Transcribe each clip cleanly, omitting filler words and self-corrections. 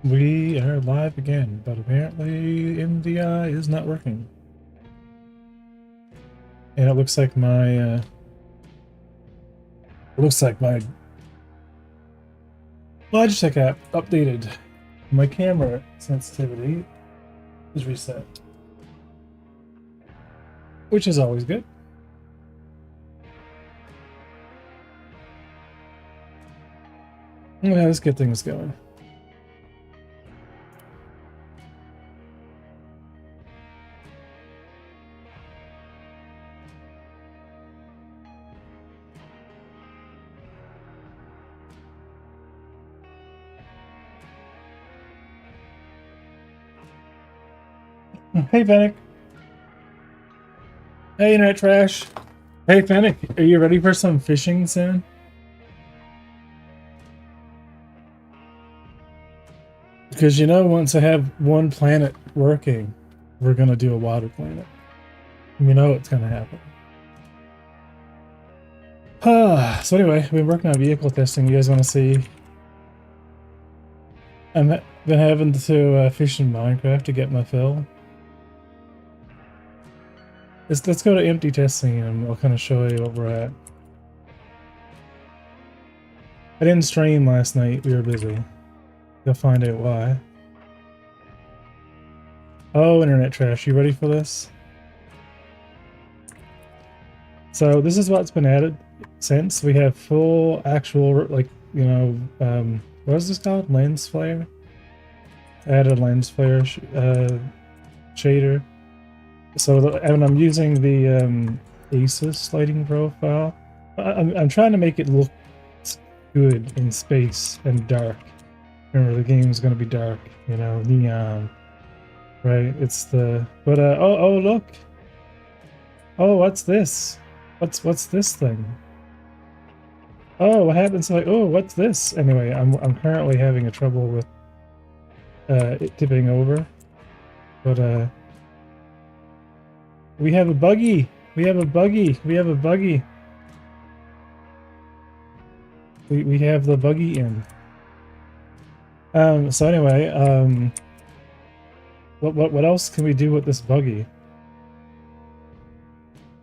We are live again, but apparently MDI is not working. And it looks like my Logitech app updated. My camera sensitivity is reset, which is always good. Yeah, let's get things going. Hey, Fennec. Hey, Internet Trash. Hey, Fennec, are you ready for some fishing soon? Because once I have one planet working, we're gonna do a water planet. You know it's gonna happen. So anyway, I've been working on vehicle testing. You guys want to see? I've been having to fish in Minecraft to get my fill. Let's go to empty testing and I'll kind of show you what we're at. I didn't stream last night. We were busy. You'll find out why. Oh, Internet Trash, you ready for this? So this is what's been added since. We have full actual, like, what is this called? Lens flare? Added lens flare shader. So, and I'm using the Asus lighting profile. I'm trying to make it look good in space and dark. Remember, the game's going to be dark, neon. Right? It's the... But, oh, look! Oh, what's this? What's this thing? Oh, what happens? Like, oh, what's this? Anyway, I'm currently having a trouble with it tipping over. But, we have a buggy! We have a buggy! We have a buggy! We have the buggy in. So anyway, what else can we do with this buggy?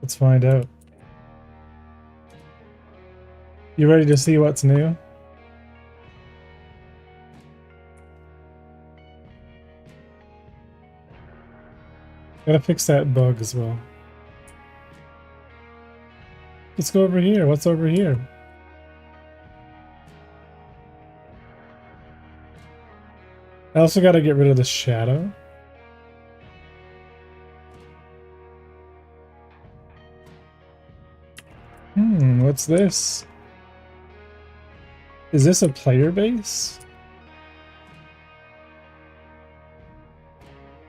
Let's find out. You ready to see what's new? Gotta fix that bug as well. Let's go over here. What's over here? I also gotta get rid of the shadow. What's this? Is this a player base?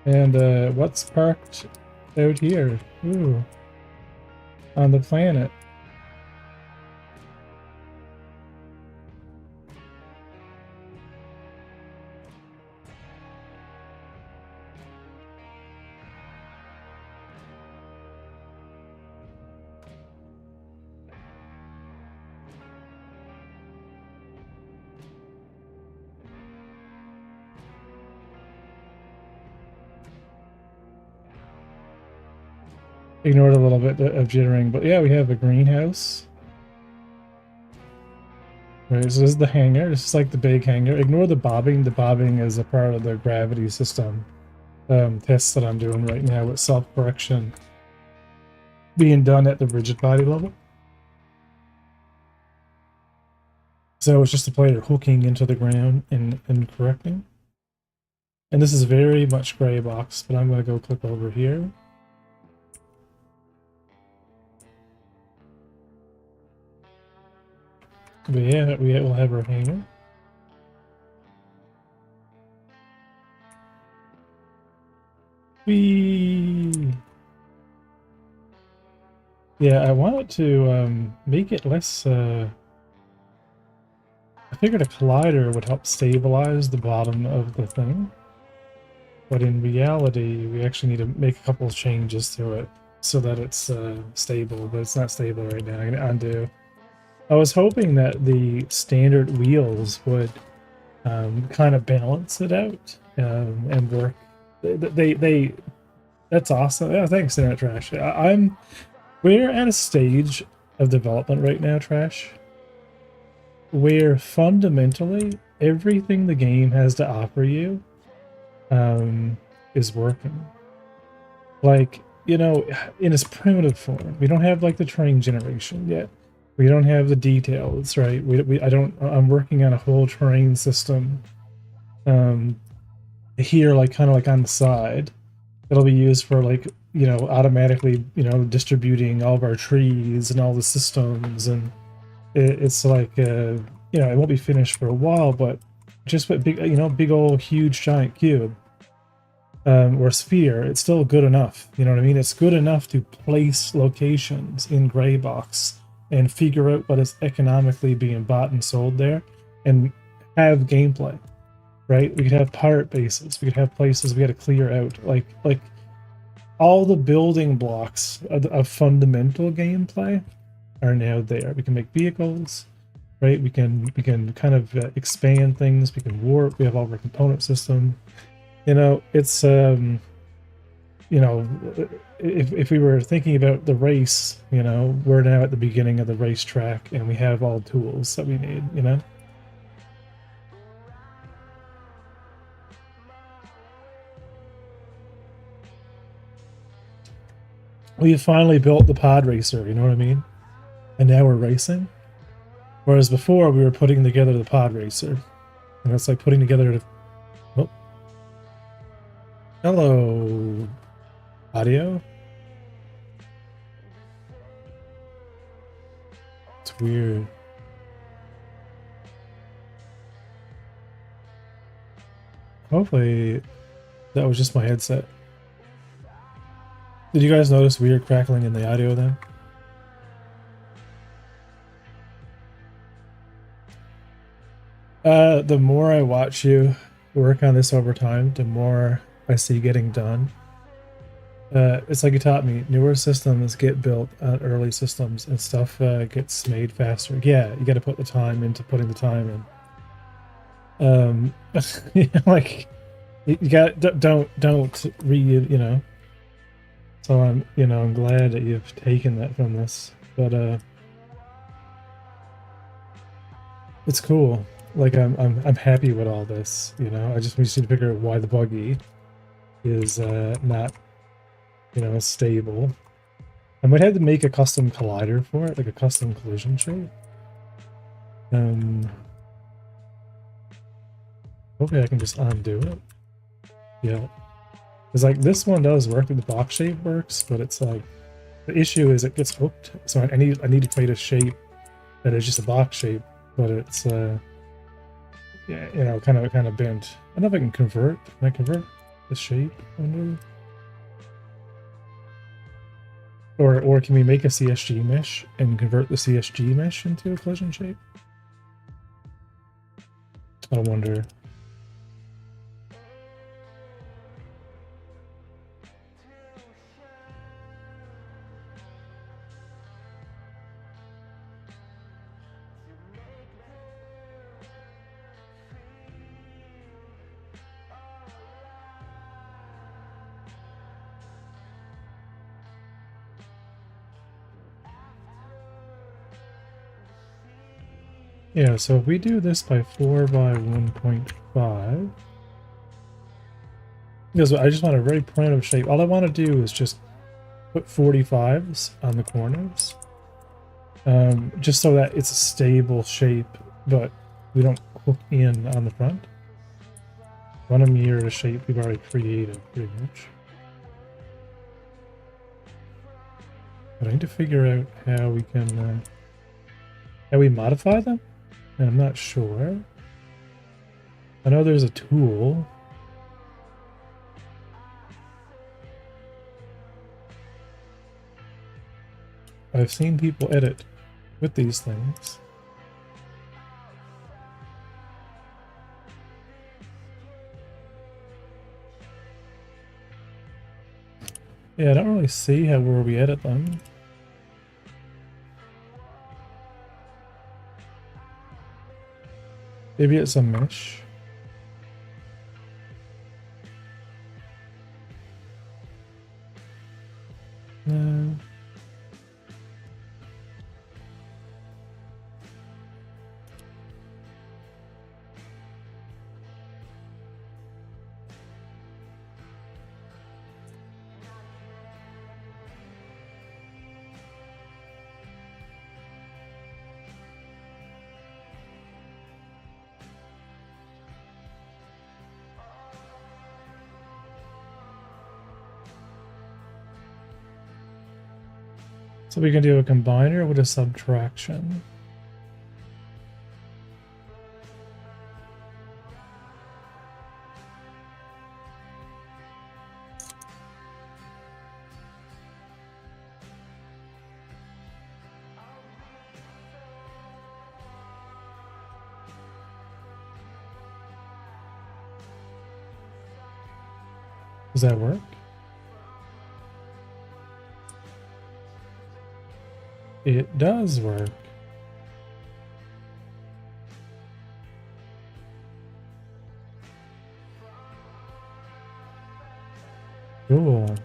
And what's parked out here? Ooh. On the planet. Ignored a little bit of jittering, but yeah, we have a greenhouse. Right, so this is the hangar. This is like the big hangar. Ignore the bobbing. The bobbing is a part of the gravity system tests that I'm doing right now with self-correction being done at the rigid body level. So it's just a player hooking into the ground and correcting. And this is very much gray box, but I'm going to go click over here. But yeah, we'll have our hangar. Whee! Yeah, I wanted to make it less... I figured a collider would help stabilize the bottom of the thing. But in reality, we actually need to make a couple of changes to it so that it's stable, but it's not stable right now. I'm going to undo. I was hoping that the standard wheels would kind of balance it out and work. They that's awesome. Yeah, thanks, Internet Trash. We're at a stage of development right now, Trash, where fundamentally everything the game has to offer you is working. Like, you know, in its primitive form. We don't have like the train generation yet. We don't have the details, right? I'm working on a whole train system here, like kind of like on the side. It'll be used for like, you know, automatically, you know, distributing all of our trees and all the systems. And it's like, you know, it won't be finished for a while, but just with big, you know, big old huge giant cube or sphere, it's still good enough. You know what I mean? It's good enough to place locations in gray box and figure out what is economically being bought and sold there and have gameplay, right? We could have pirate bases. We could have places we got to clear out. Like all the building blocks of fundamental gameplay are now there. We can make vehicles, right? We can kind of expand things. We can warp. We have all of our component system. You know, it's you know, if we were thinking about the race, you know, we're now at the beginning of the racetrack, and we have all the tools that we need. You know. We finally built the pod racer. You know what I mean? And now we're racing. Whereas before we were putting together the pod racer, and it's like putting together the. Oh. Hello, audio. It's weird. Hopefully that was just my headset. Did you guys notice weird crackling in the audio then? The more I watch you work on this over time, the more I see getting done. It's like you taught me, newer systems get built on early systems and stuff gets made faster. Yeah, you got to put the time into putting the time in. Like you got don't read, you know. So I'm glad that you've taken that from this, but it's cool. Like I'm happy with all this, you know. We just need to figure out why the buggy is not, you know, stable. I might have to make a custom collider for it, like a custom collision shape. Hopefully I can just undo it. Yeah. Because like this one does work, the box shape works, but it's like the issue is it gets hooked. So I need to create a shape that is just a box shape, but it's yeah, you know, kind of bent. I don't know if I can convert. Can I convert the shape under? Or can we make a CSG mesh and convert the CSG mesh into a collision shape? I wonder. Yeah, so if we do this by 4 by 1.5, because I just want a very primitive shape. All I want to do is just put 45s on the corners, just so that it's a stable shape, but we don't hook in on the front. I want to mirror the shape we've already created, pretty much. But I need to figure out how we can, how we modify them. And I'm not sure. I know there's a tool. I've seen people edit with these things. Yeah, I don't really see where we edit them. Maybe it's a mesh. So we can do a combiner with a subtraction. Does that work? It does work. Cool.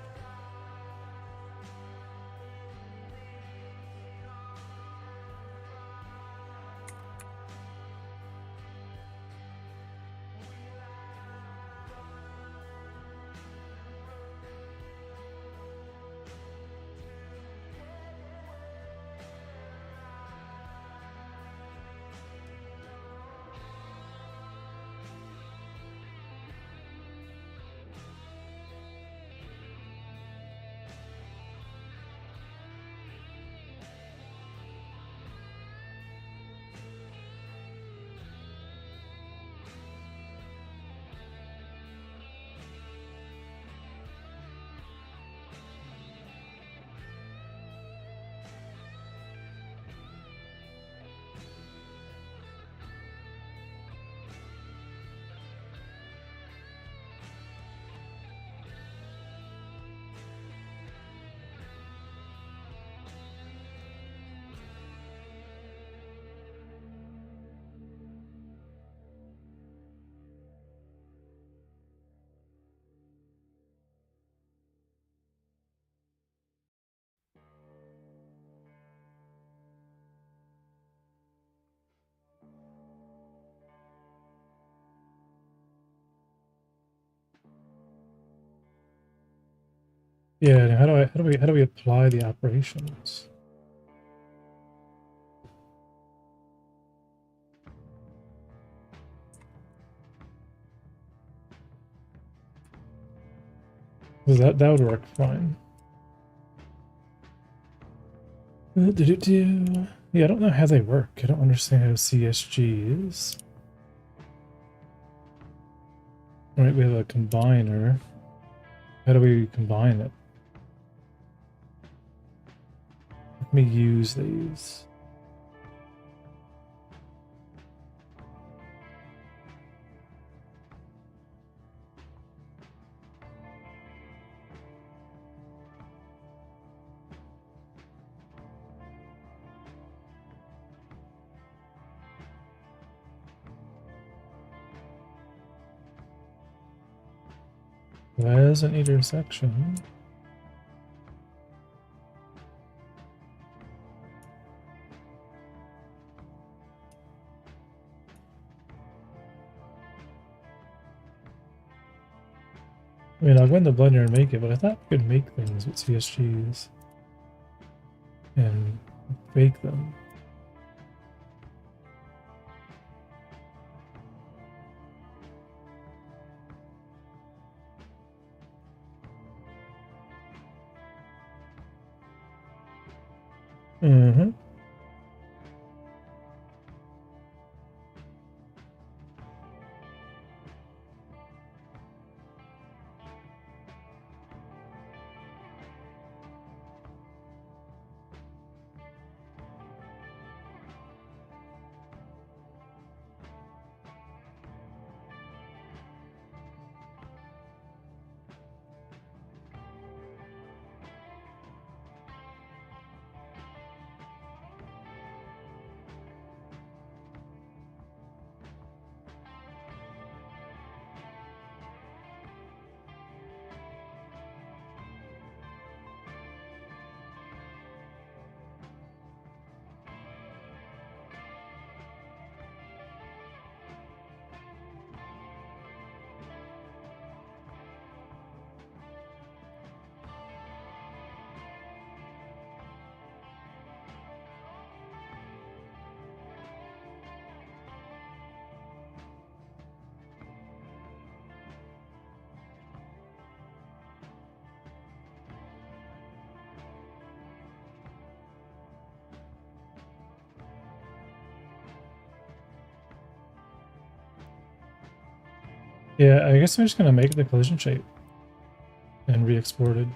Yeah, now how do we apply the operations? Because that would work fine. Yeah, I don't know how they work. I don't understand how CSG is. Alright, we have a combiner. How do we combine it? Let me use these. As an intersection. I mean, I'll go in the blender and make it, but I thought we could make things with CSGs and bake them. Mm-hmm. Yeah, I guess I'm just gonna make the collision shape and re-export it.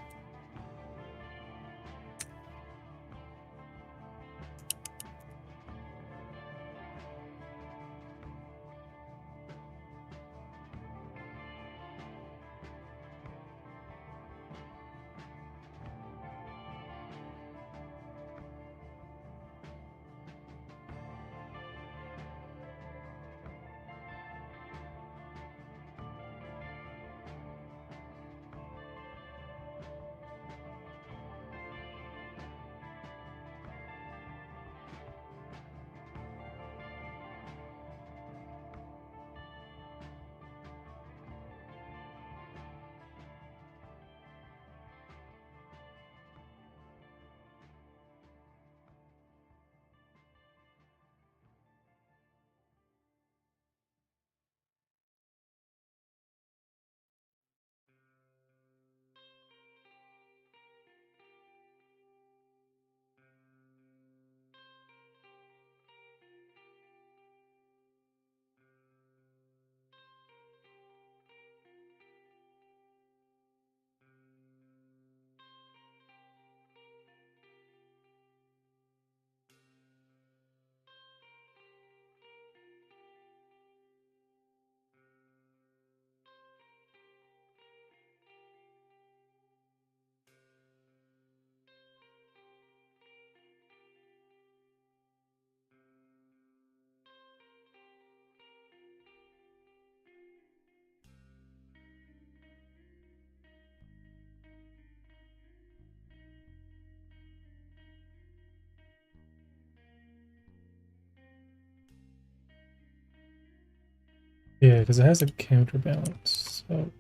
Yeah, because it has a counterbalance. So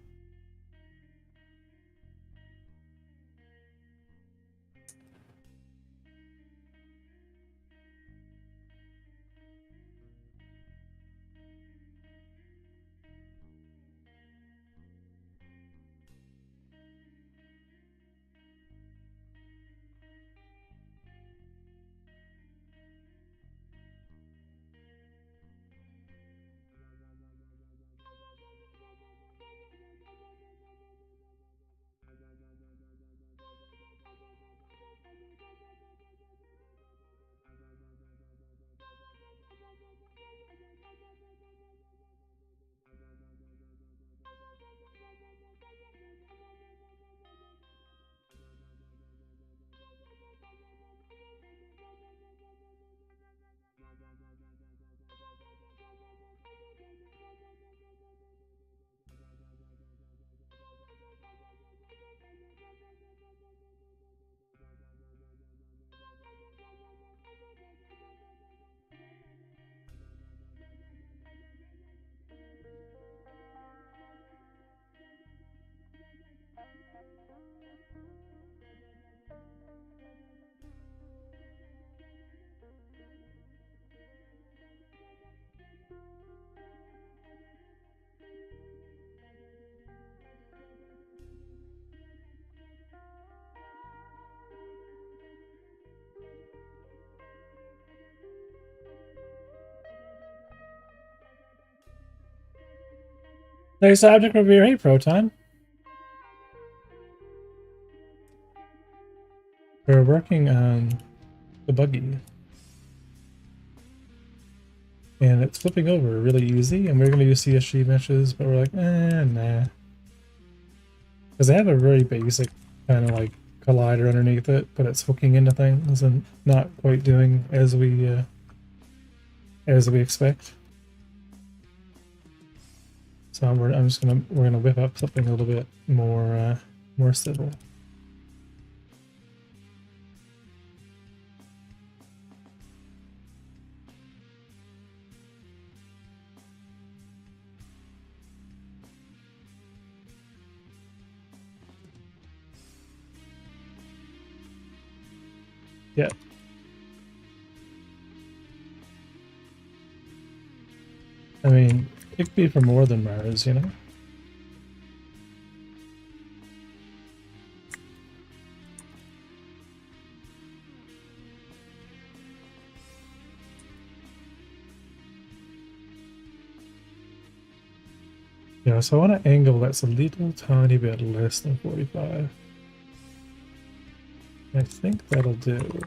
there's the object review. Hey, Proton. We're working on the buggy. And it's flipping over really easy, and we're going to use CSG meshes, but we're like, nah. Because they have a very basic kind of like collider underneath it, but it's hooking into things and not quite doing as we expect. So we're gonna whip up something a little bit more civil. Yeah. I mean, it could be for more than Mars, you know? Yeah, so I want an angle that's a little tiny bit less than 45. I think that'll do.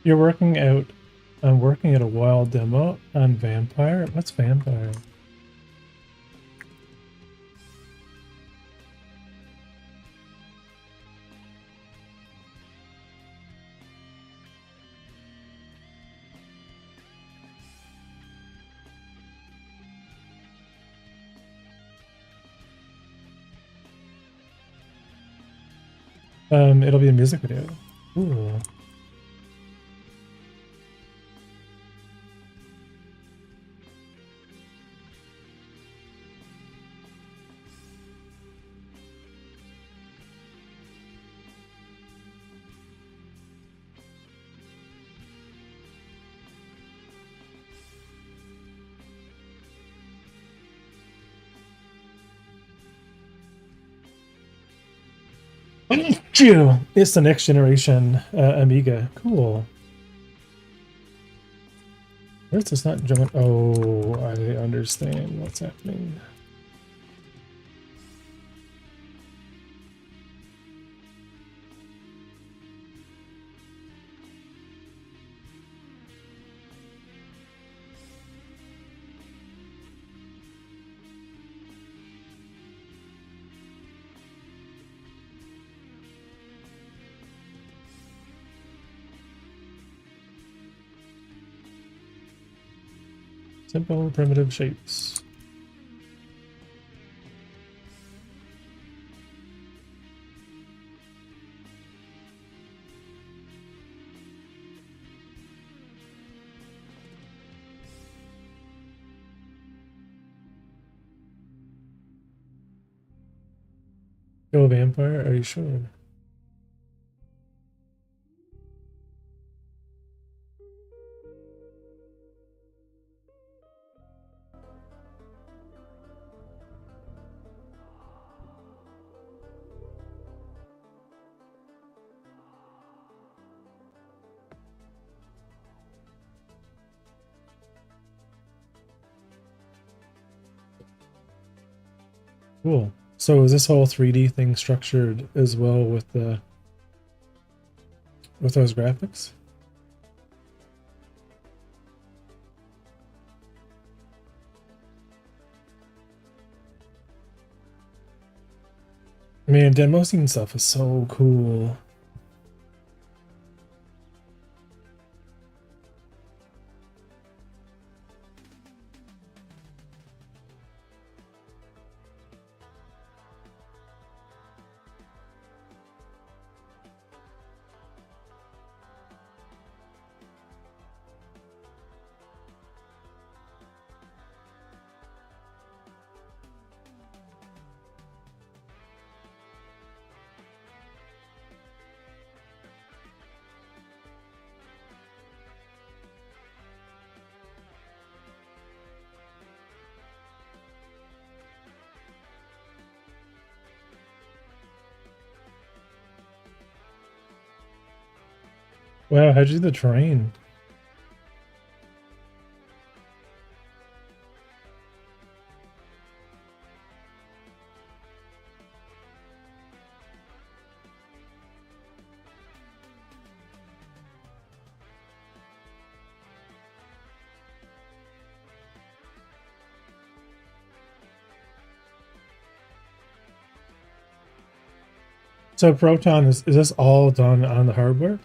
You're working out. I'm working at a wild demo on vampire. What's vampire? It'll be a music video. Ooh. It's the next generation Amiga. Cool. Where's this not jumping? Oh, I understand what's happening. Simple primitive shapes. Go vampire, are you sure? Cool. So is this whole 3D thing structured as well with the those graphics? Man, demo scene stuff is so cool. Wow, how'd you do the terrain? So Proton, is this all done on the hardware?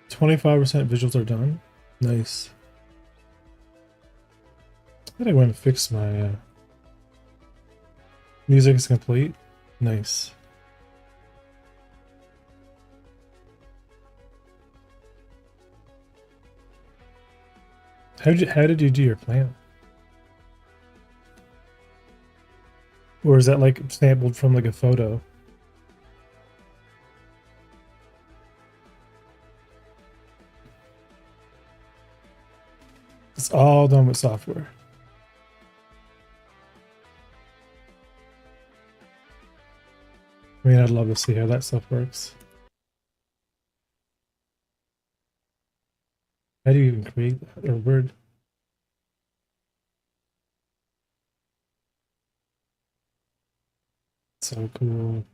25% visuals are done. Nice. I gotta go and fix my music is complete. Nice. How did you do your plant? Or is that like sampled from like a photo? It's all done with software. I mean, I'd love to see how that stuff works. How do you even create that or word? So cool.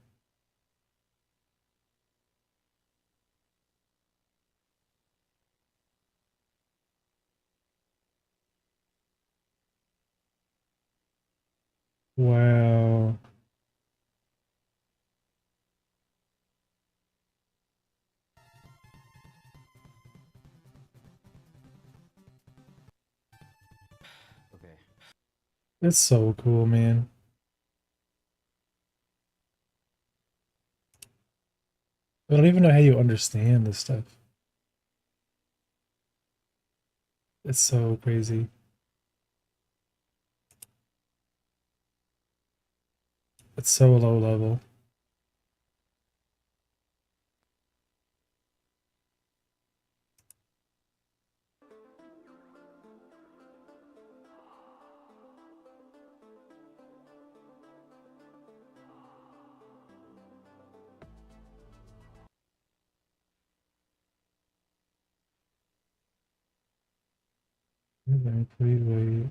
Wow. Okay. It's so cool, man. I don't even know how you understand this stuff. It's so crazy. It's so low level. Completely.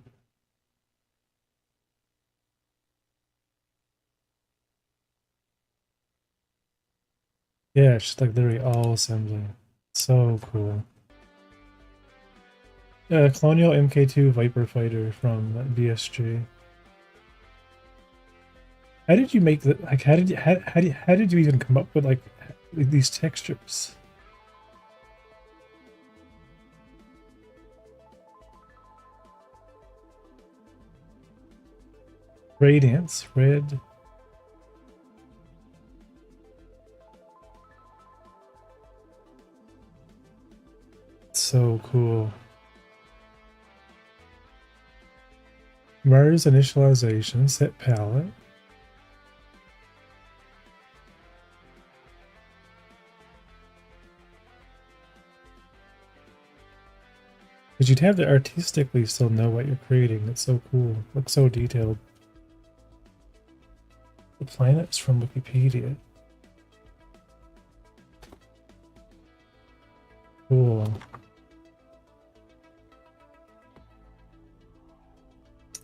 Yeah, it's just like literally all assembly. So cool. Colonial MK2 Viper fighter from VSG. How did you make the like? How did you even come up with like these textures? Radiance, red. So cool. MERS initialization, set palette. Because you'd have to artistically still know what you're creating. It's so cool. Looks so detailed. The planet's from Wikipedia. Cool.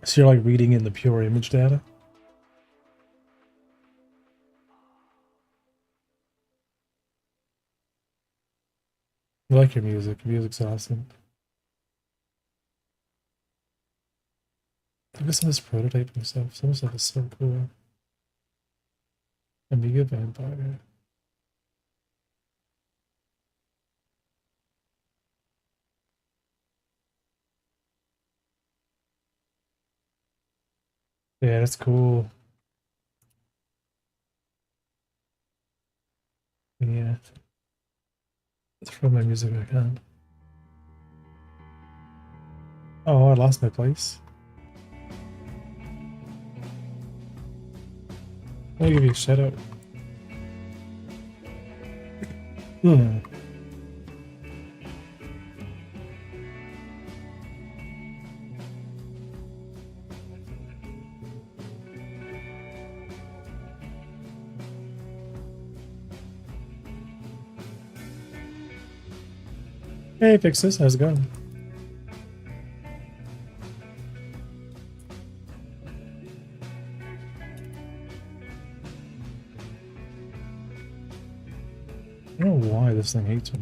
So you're like reading in the pure image data? I like your music. Your music's awesome. Look at some of this prototyping stuff. Some of this stuff is so cool. Amiga Vampire. Yeah, that's cool. Yeah. Let's throw my music back on. Oh, I lost my place. I'll give you a shout out. Hmm. Hey, Fixes, how's it going? I don't know why this thing hates me.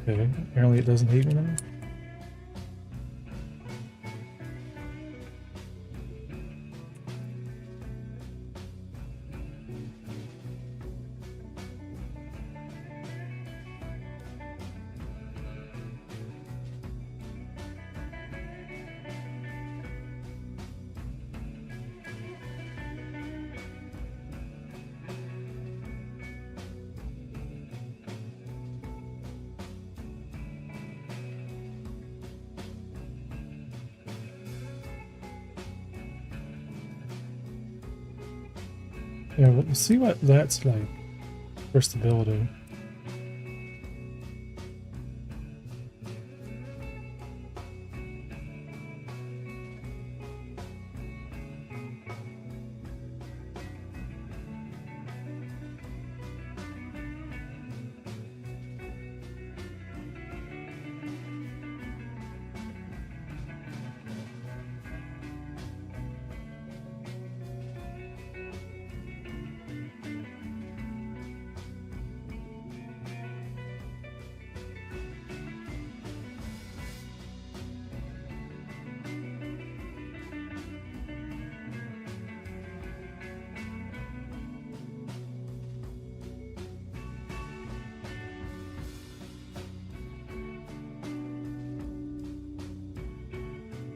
Okay, apparently it doesn't hate me now. Yeah, we'll see what that's like for stability.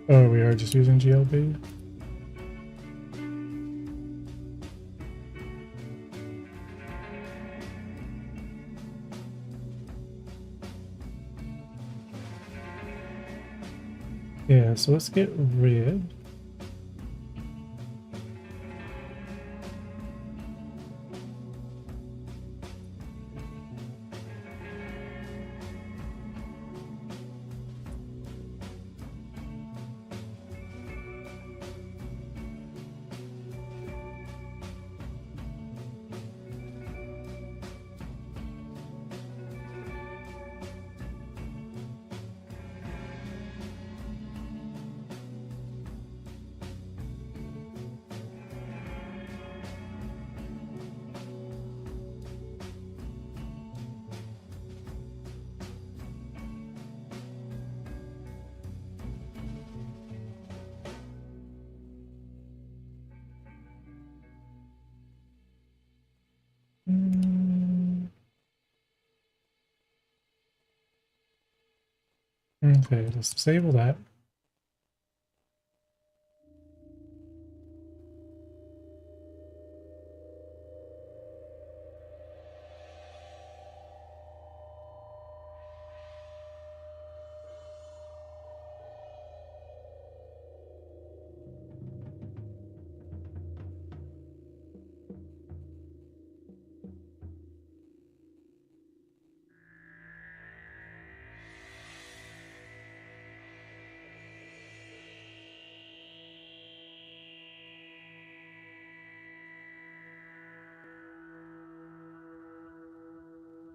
Oh, we are just using GLB. Yeah, so let's get rid. Okay, let's disable that.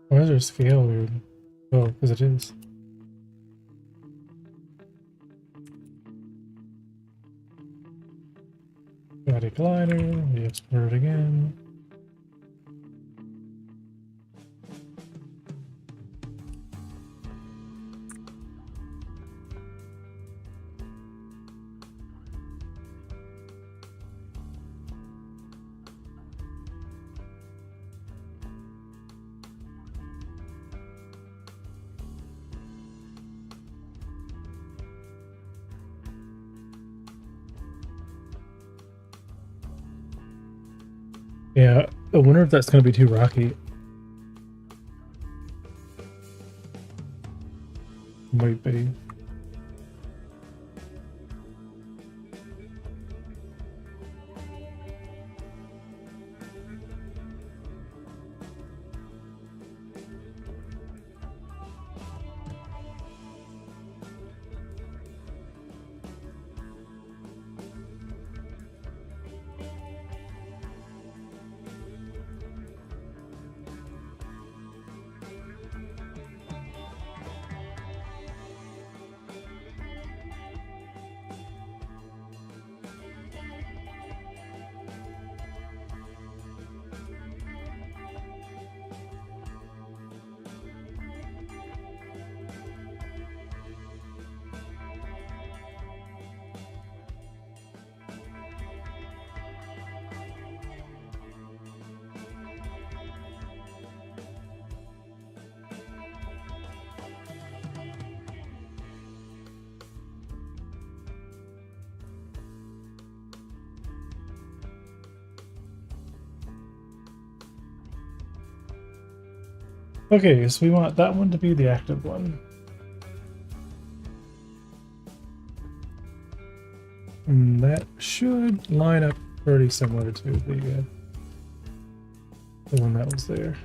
Why is there scale weird? Oh, because it is. Body collider, we export it again. Yeah, I wonder if that's going to be too rocky. Might be. Okay, so we want that one to be the active one. And that should line up pretty similar to the one that was there.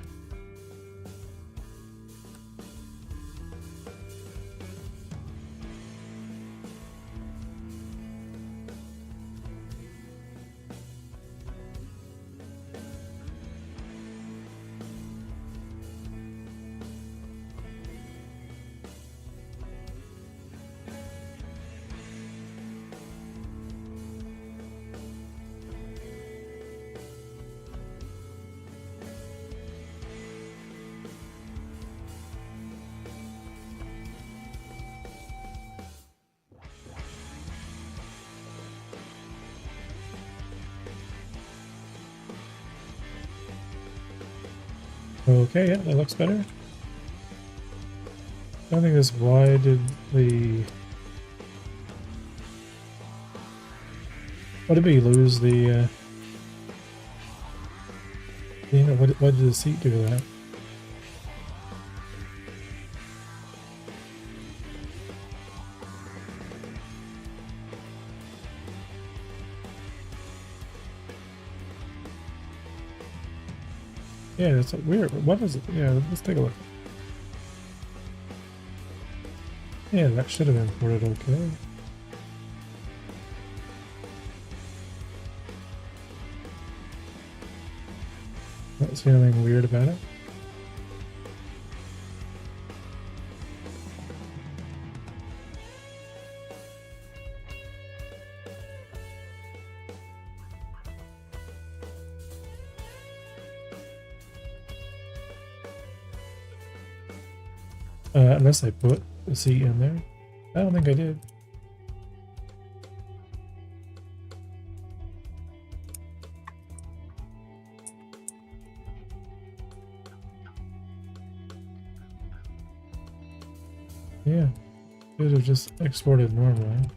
Okay, yeah, that looks better. I think is why did the What did we lose the? Yeah, what did the seat do to that? Yeah, it's weird. What is it? Yeah, let's take a look. Yeah, that should have imported okay. Don't see anything weird about it. Unless I put the seat in there. I don't think I did. Yeah, should have just exported normally.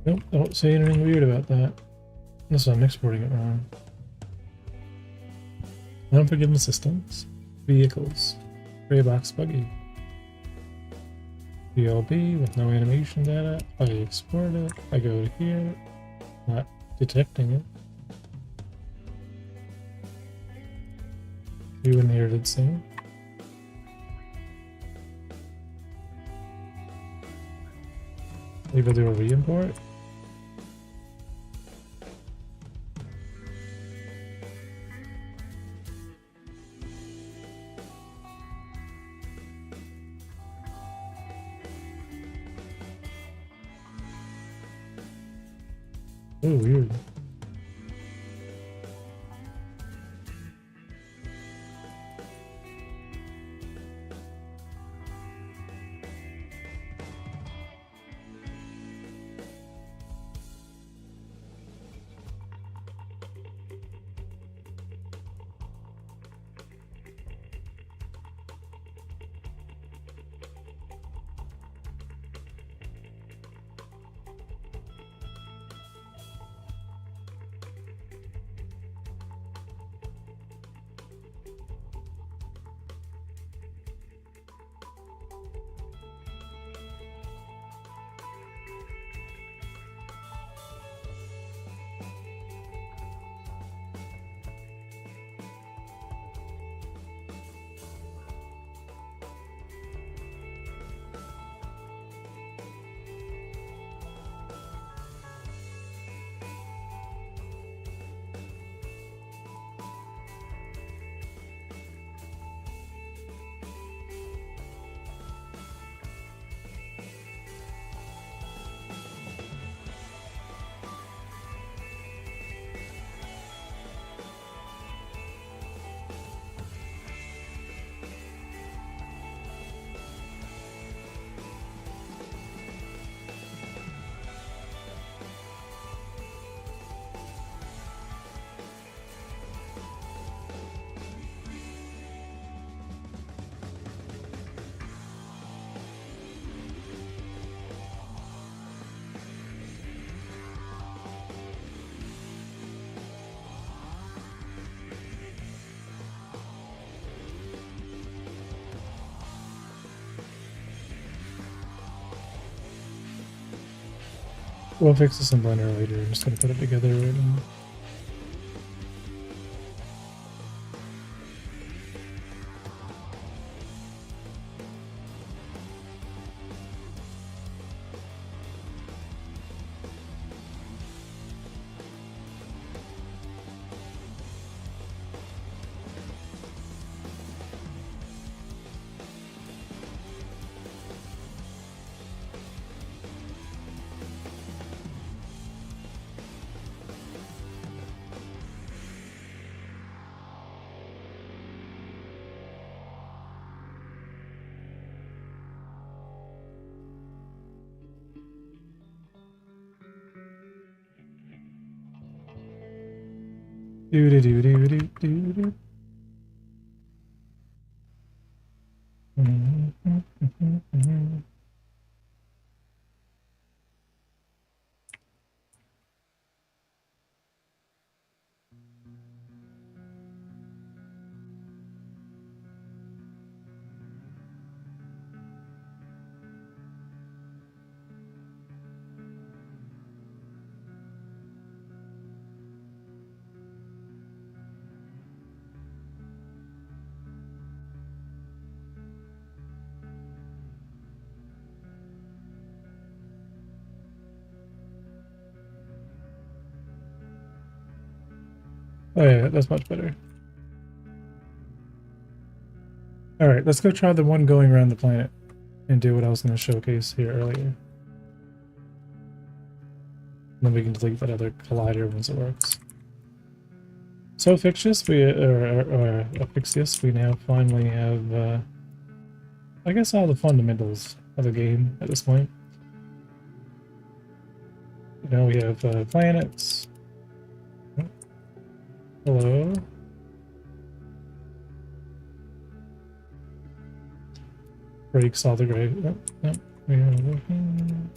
Nope, don't say anything weird about that. Unless I'm exporting it wrong. Unforgiven systems. Vehicles. Gray box buggy. DLB with no animation data. I export it. I go to here. Not detecting it. View inherited scene. Maybe do a re-import. Oh, weird. We'll fix this in Blender later. I'm just gonna put it together right now. Do do do do do do do. Oh yeah, that's much better. All right, let's go try the one going around the planet and do what I was going to showcase here earlier. Then we can delete that other collider once it works. So Fictious, or Apixius, we now finally have, I guess, all the fundamentals of the game at this point. You know, we have planets. Hello. Breaks all the grave. Oh, no, we are looking.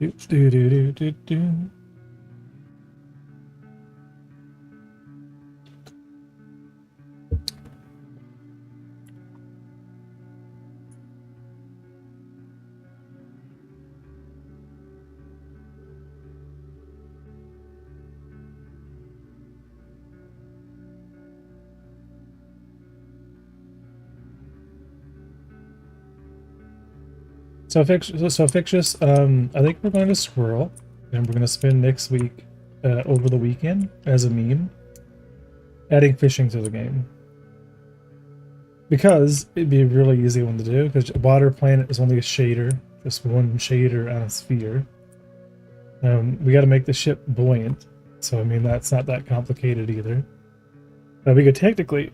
Do do do do do do. So Fictious, I think we're going to Squirrel, and we're going to spend next week over the weekend as a meme, adding fishing to the game. Because it'd be a really easy one to do, because Water Planet is only a shader, just one shader on a sphere. We got to make the ship buoyant, so I mean that's not that complicated either. We could technically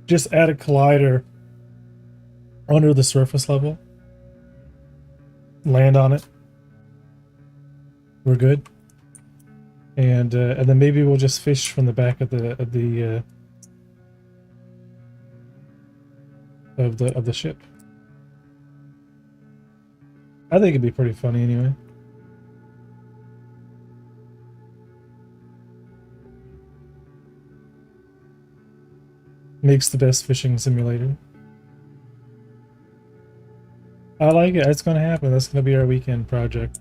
just add a collider under the surface level. Land on it. We're good. And then maybe we'll just fish from the back of the ship. I think it'd be pretty funny anyway. Makes the best fishing simulator. I like it. It's going to happen. That's going to be our weekend project.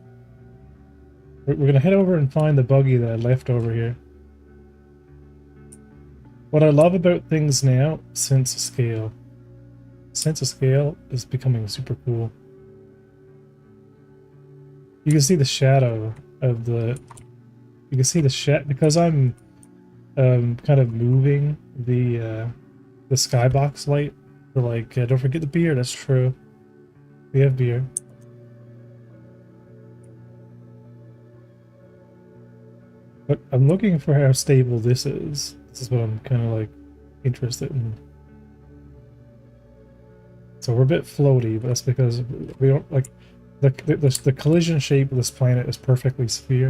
We're going to head over and find the buggy that I left over here. What I love about things now, sense of scale. Sense of scale is becoming super cool. You can see the shadow of the... You can see the shadow... Because I'm kind of moving the skybox light. To like, don't forget the beer, that's true. We have beer. But I'm looking for how stable this is. This is what I'm kind of like interested in. So we're a bit floaty, but that's because we don't like the collision shape of this planet is perfectly sphere,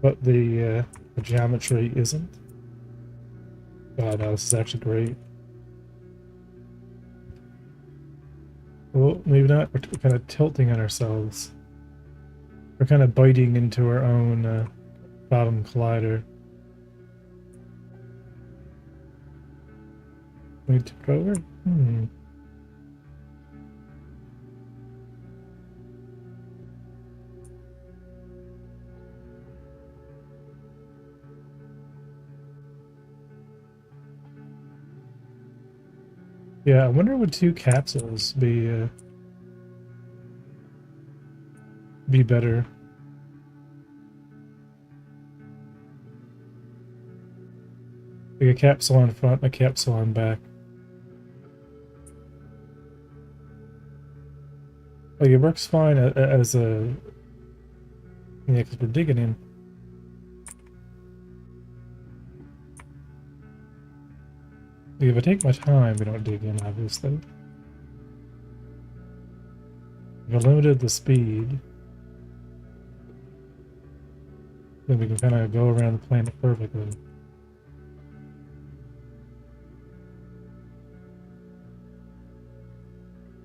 but the geometry isn't. Oh no, this is actually great. Well, maybe not. We're kind of tilting on ourselves. We're kind of biting into our own bottom collider. We tip over? Yeah, I wonder would two capsules be better. Like a capsule on front, a capsule on back. Like it works fine as a Yeah, because we're digging in. Like, if I take my time, we don't dig in, obviously. If I limited the speed, then we can kind of go around the planet perfectly.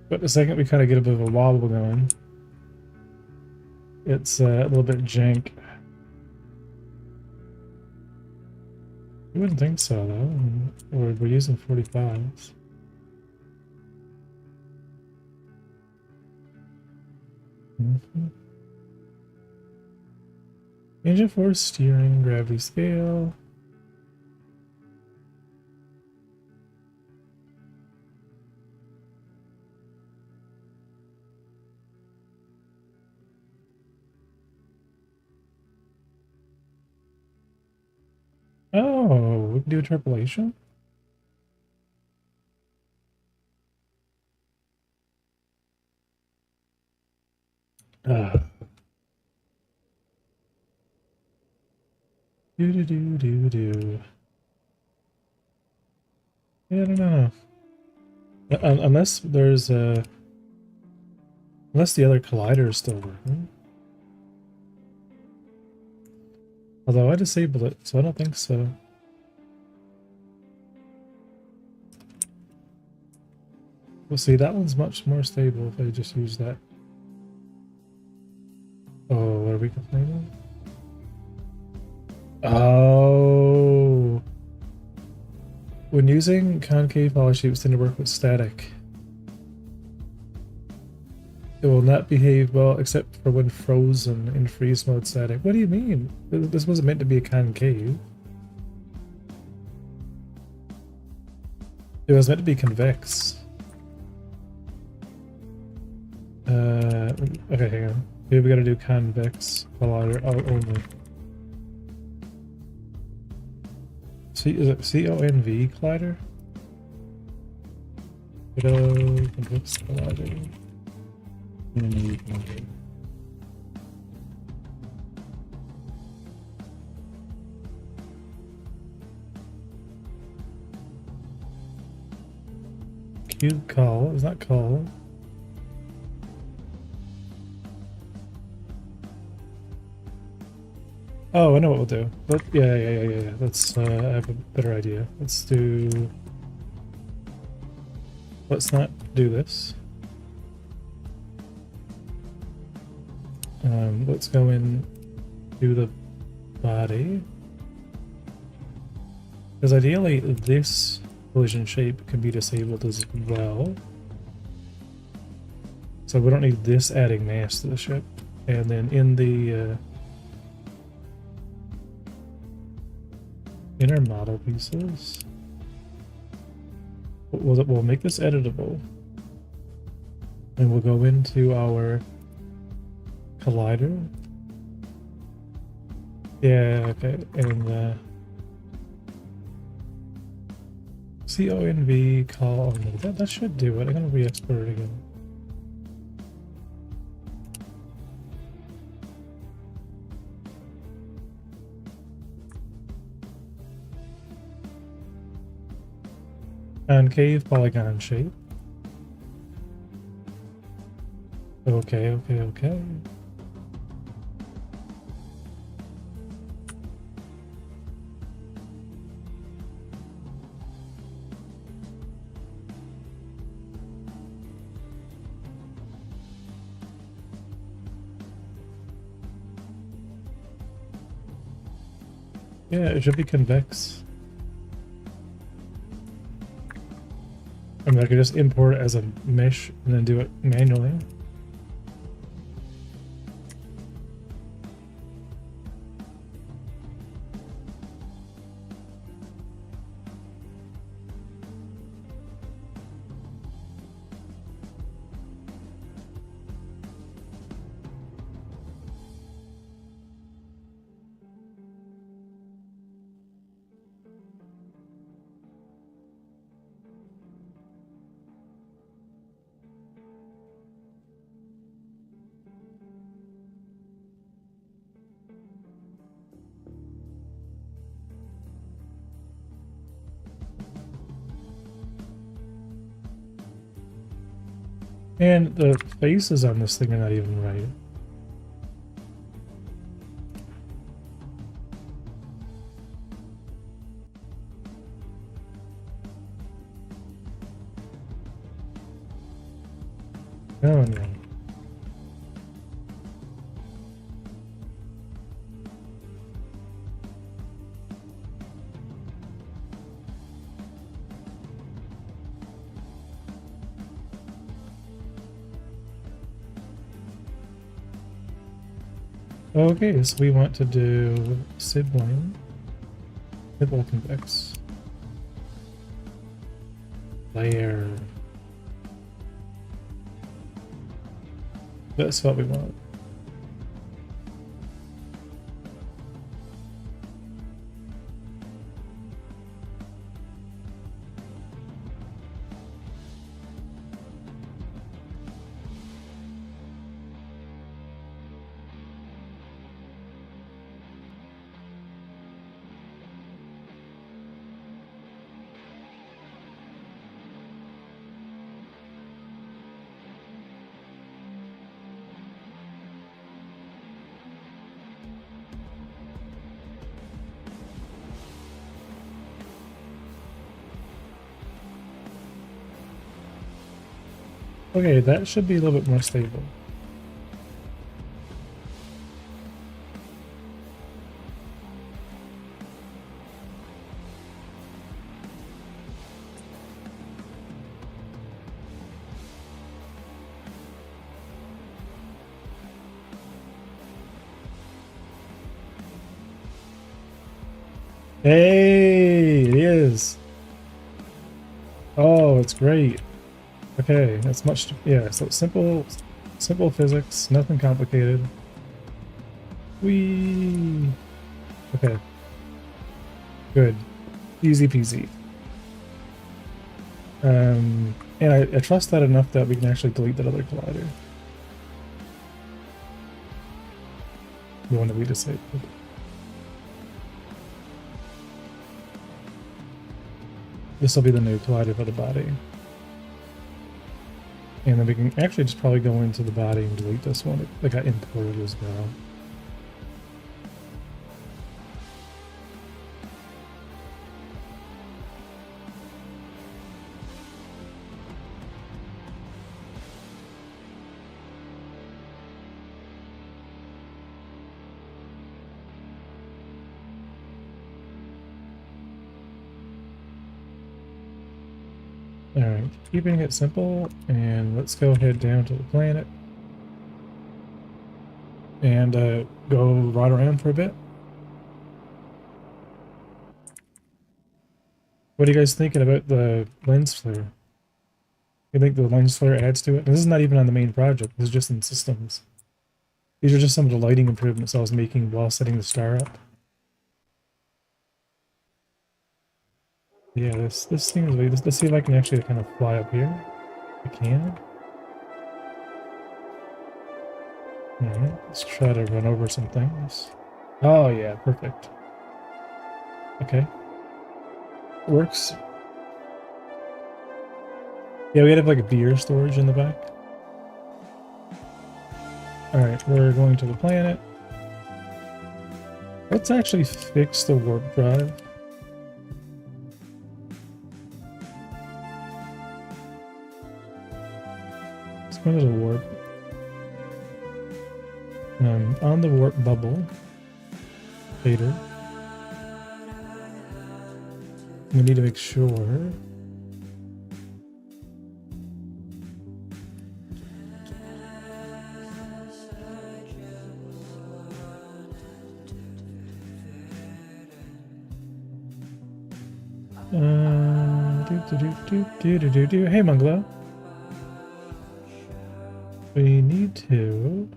But the second we kind of get a bit of a wobble going, it's a little bit jank. You wouldn't think so, though. We're using 45s. Engine force, steering, gravity scale. Oh, we can do interpolation? Uh. Do. Yeah, I don't know. Unless there's a... Unless the other collider is still working. Although I disabled it, so I don't think so. We'll see, that one's much more stable if I just use that. Oh, what are we complaining? Oh. When using concave polysheets tend to work with static. It will not behave well except for when frozen in freeze mode static. What do you mean? This wasn't meant to be a concave. It was meant to be convex. Okay, hang on. Maybe we gotta do convex collider only. Is it CONV collider? Convex collider. Cube call is not call. Oh, I know what we'll do. Yeah. Let's I have a better idea. Let's not do this. Let's go in to the body. Because ideally this collision shape can be disabled as well. So we don't need this adding mass to the ship. And then in the inner model pieces, we'll make this editable. And we'll go into our collider. Yeah, okay. And CONV call. That should do it. I'm gonna re-export it again. Concave polygon shape. Okay. Yeah, it should be convex. I mean, I could just import it as a mesh and then do it manually. And the faces on this thing are not even right. Oh no. Okay, so we want to do sibling convex layer. That's what we want. Okay, that should be a little bit more stable. Hey, it is. Oh, it's great. Okay, that's much, yeah, so simple physics, nothing complicated. Whee! Okay. Good. Easy peasy. And I trust that enough that we can actually delete that other collider. The one that we disabled. This will be the new collider for the body. And then we can actually just probably go into the body and delete this one that got imported as well. Alright, keeping it simple, and let's go head down to the planet. And go ride around for a bit. What are you guys thinking about the lens flare? You think the lens flare adds to it? And this is not even on the main project, this is just in systems. These are just some of the lighting improvements I was making while setting the star up. Yeah, this seems like, let's see if I can actually kind of fly up here. I can. Alright, let's try to run over some things. Oh yeah, perfect. Okay. Works. Yeah, we had like a beer storage in the back. Alright, we're going to the planet. Let's actually fix the warp drive. Let's go to the warp. On the warp bubble. Later. We need to make sure. Hey, Munglo. We need to.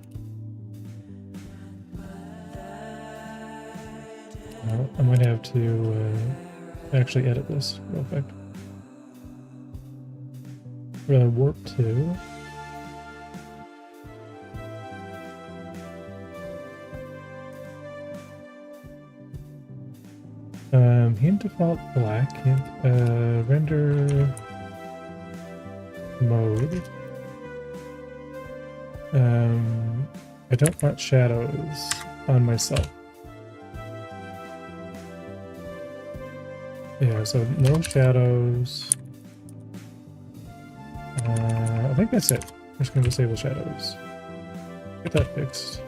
Well, I might have to actually edit this real quick. We're gonna warp to. Hint default black, hint render mode. I don't want shadows on myself. Yeah, so no shadows. I think that's it. I'm just gonna disable shadows. Get that fixed.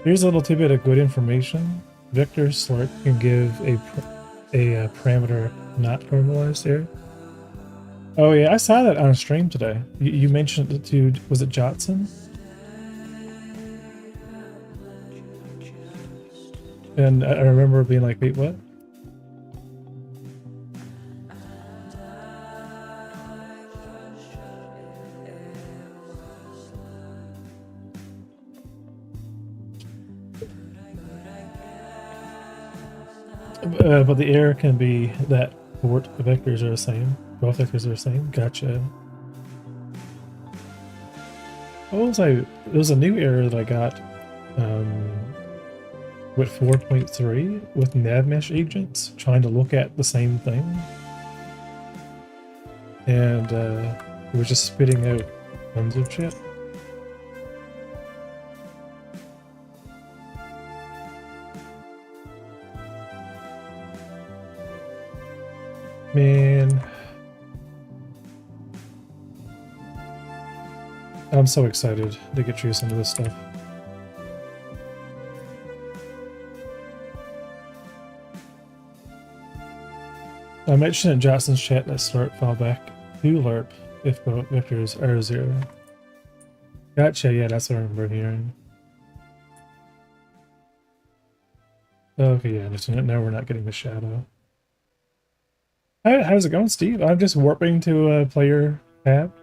Here's a little tidbit of good information. Vector slurp can give a parameter not normalized here. Oh yeah, I saw that on a stream today. You mentioned it to, was it Jotson? And I remember being like, wait, what? But the error can be that both vectors are the same. Both vectors are the same. Gotcha. What was I? There was a new error that I got with 4.3 with navmesh agents trying to look at the same thing, and it was just spitting out tons of shit. Man, I'm so excited to get through some of this stuff. I mentioned in Johnson's chat that slurp file back to lerp if both vectors are 0. Gotcha, yeah, that's what I remember hearing. Okay, yeah, now we're not getting the shadow. How's it going, Steve? I'm just warping to a player tab.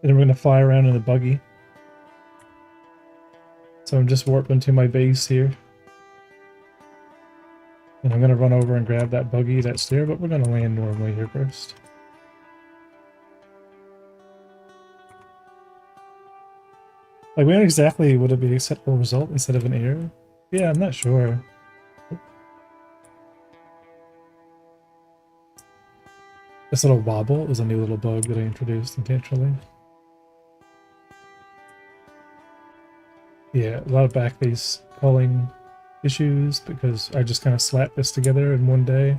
And I'm going to fly around in a buggy. So I'm just warping to my base here. And I'm going to run over and grab that buggy that's there, but we're going to land normally here first. Like, when exactly would it be an acceptable result instead of an error? Yeah, I'm not sure. This little wobble is a new little bug that I introduced intentionally. Yeah, a lot of backbase calling issues because I just kind of slapped this together in one day.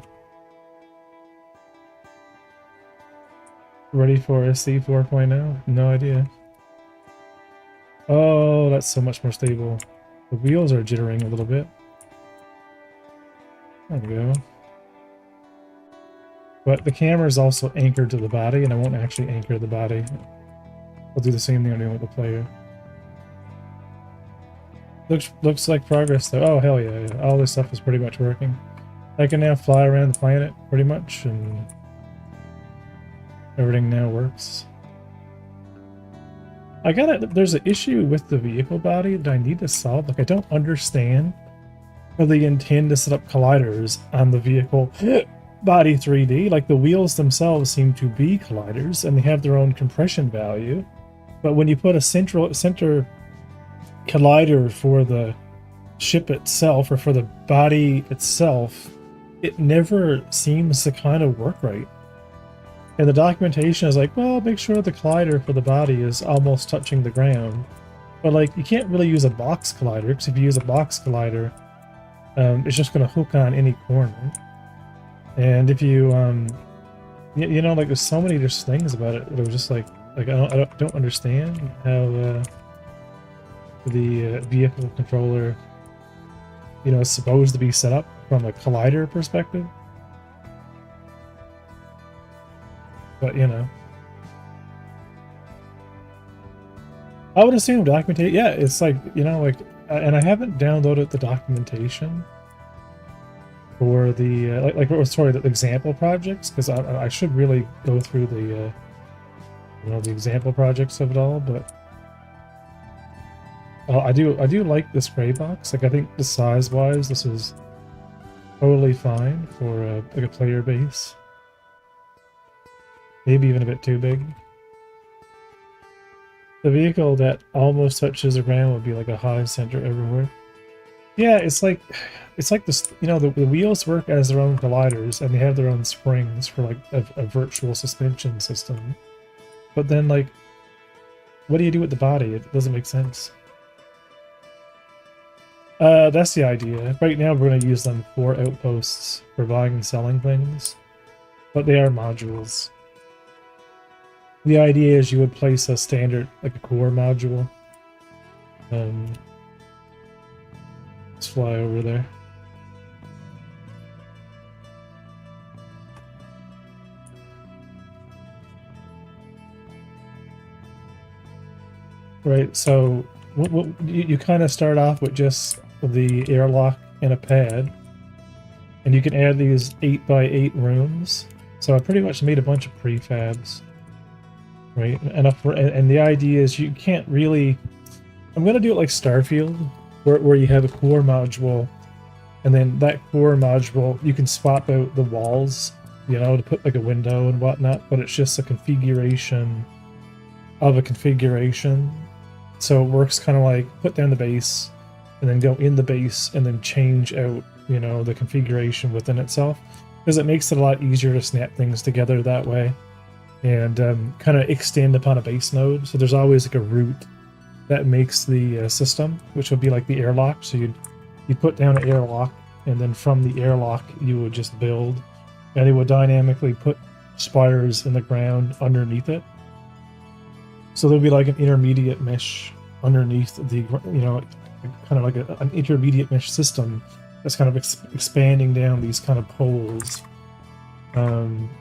Ready for SC 4.0? No idea. Oh, that's so much more stable. The wheels are jittering a little bit. There we go. But the camera is also anchored to the body, and I won't actually anchor the body. I'll do the same thing I'm doing with the player. Looks like progress though. Oh hell yeah, yeah. All this stuff is pretty much working. I can now fly around the planet pretty much, and everything now works. There's an issue with the vehicle body that I need to solve. Like, I don't understand how they intend to set up colliders on the vehicle body 3D. Like, the wheels themselves seem to be colliders, and they have their own compression value. But when you put a center collider for the ship itself, or for the body itself, it never seems to kind of work right. And the documentation is like, well, make sure the collider for the body is almost touching the ground. But like, you can't really use a box collider, because if you use a box collider, it's just going to hook on any corner. And if you, you know, like, there's so many just things about it that was just like I don't understand how the vehicle controller, you know, is supposed to be set up from a collider perspective. But, you know, I would assume documentation. Yeah, it's like, you know, like, and I haven't downloaded the documentation for the the example projects, because I should really go through the you know, the example projects of it all. But I do like this gray box. Like, I think the size wise, this is totally fine for like a player base. Maybe even a bit too big. The vehicle that almost touches the ground would be like a high center everywhere. Yeah, it's like this, you know, the wheels work as their own colliders, and they have their own springs for like a virtual suspension system. But then, like, what do you do with the body? It doesn't make sense. That's the idea. Right now we're going to use them for outposts for buying and selling things, but they are modules. The idea is you would place a standard, like a core module. Let's fly over there. Right, so you kind of start off with just the airlock and a pad, and you can add these 8x8 rooms. So I pretty much made a bunch of prefabs, right? And the idea is you can't really. I'm gonna do it like Starfield, where you have a core module, and then that core module you can swap out the walls, you know, to put like a window and whatnot. But it's just a configuration of a configuration. So it works kind of like put down the base and then go in the base and then change out, you know, the configuration within itself, because it makes it a lot easier to snap things together that way and kind of extend upon a base node. So there's always like a root that makes the system, which would be like the airlock. So you'd put down an airlock, and then from the airlock you would just build, and it would dynamically put spires in the ground underneath it. So there'll be like an intermediate mesh underneath the, you know, kind of like an intermediate mesh system that's kind of expanding down these kind of poles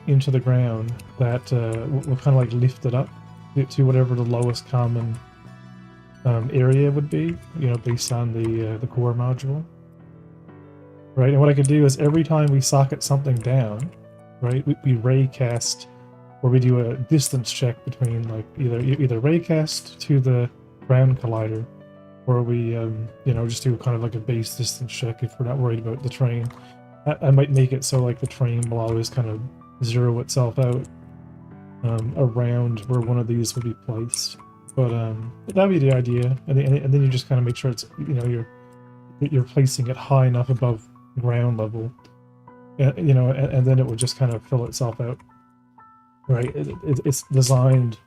into the ground that will kind of like lift it up to whatever the lowest common area would be, you know, based on the core module. Right, and what I could do is every time we socket something down, right, we raycast, or we do a distance check between like either raycast to the ground collider, or we you know, just do kind of like a base distance check if we're not worried about the terrain. I might make it so like the terrain will always kind of zero itself out around where one of these would be placed. But that'd be the idea, and then you just kind of make sure it's, you know, you're placing it high enough above ground level, you know, and then it would just kind of fill itself out. Right, it's designed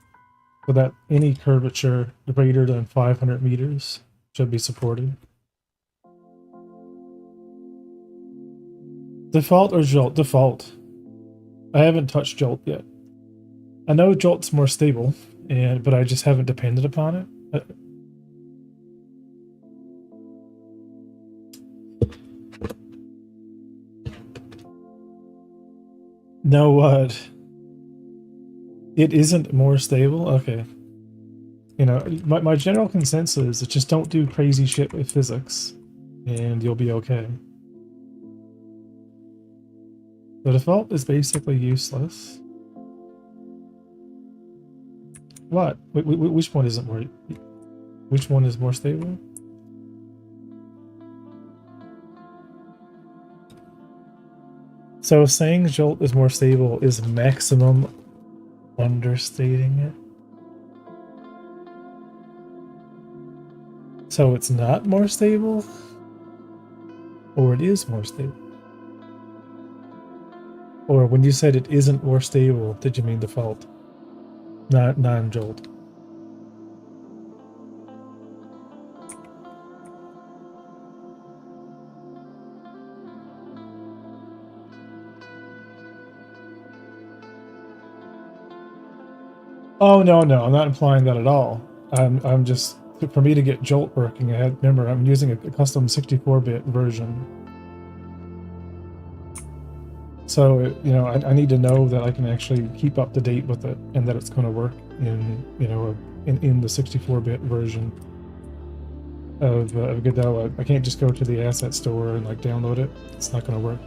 so that any curvature greater than 500 meters should be supported. Default or Jolt? Default. I haven't touched Jolt yet. I know Jolt's more stable, but I just haven't depended upon it. No, what? It isn't more stable? Okay. You know, my general consensus is just don't do crazy shit with physics, and you'll be okay. The default is basically useless. What? Which one isn't more... Which one is more stable? So saying Jolt is more stable is maximum understating it. So it's not more stable? Or it is more stable? Or when you said it isn't more stable, did you mean default? Not non-Jolt. Oh, no, I'm not implying that at all. I'm just, for me to get Jolt working, remember, I'm using a custom 64-bit version. So, you know, I need to know that I can actually keep up to date with it, and that it's going to work in, you know, in the 64-bit version of Godot. I can't just go to the asset store and like download it. It's not going to work.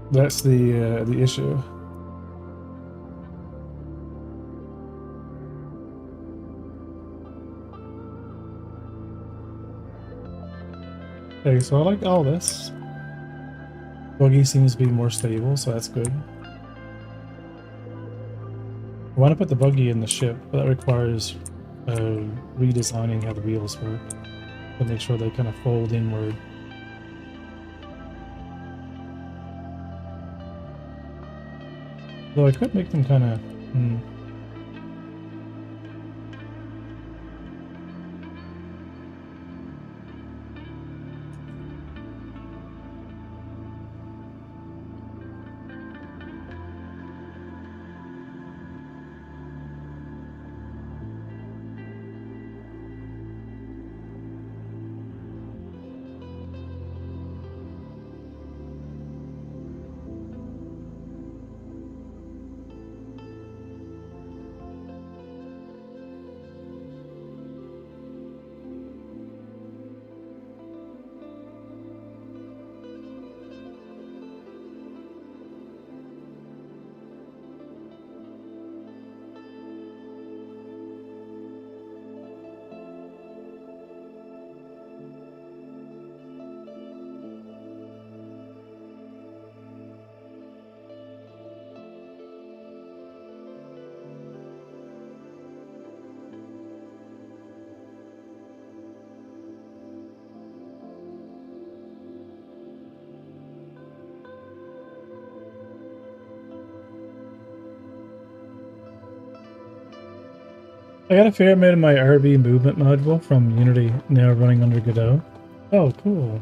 That's the issue. Okay, so I like all this. Buggy seems to be more stable, so that's good. I want to put the buggy in the ship, but that requires redesigning how the wheels work to make sure they kind of fold inward. Though I could make them kind of... I got a fair amount of my RV movement module from Unity now running under Godot. Oh, cool.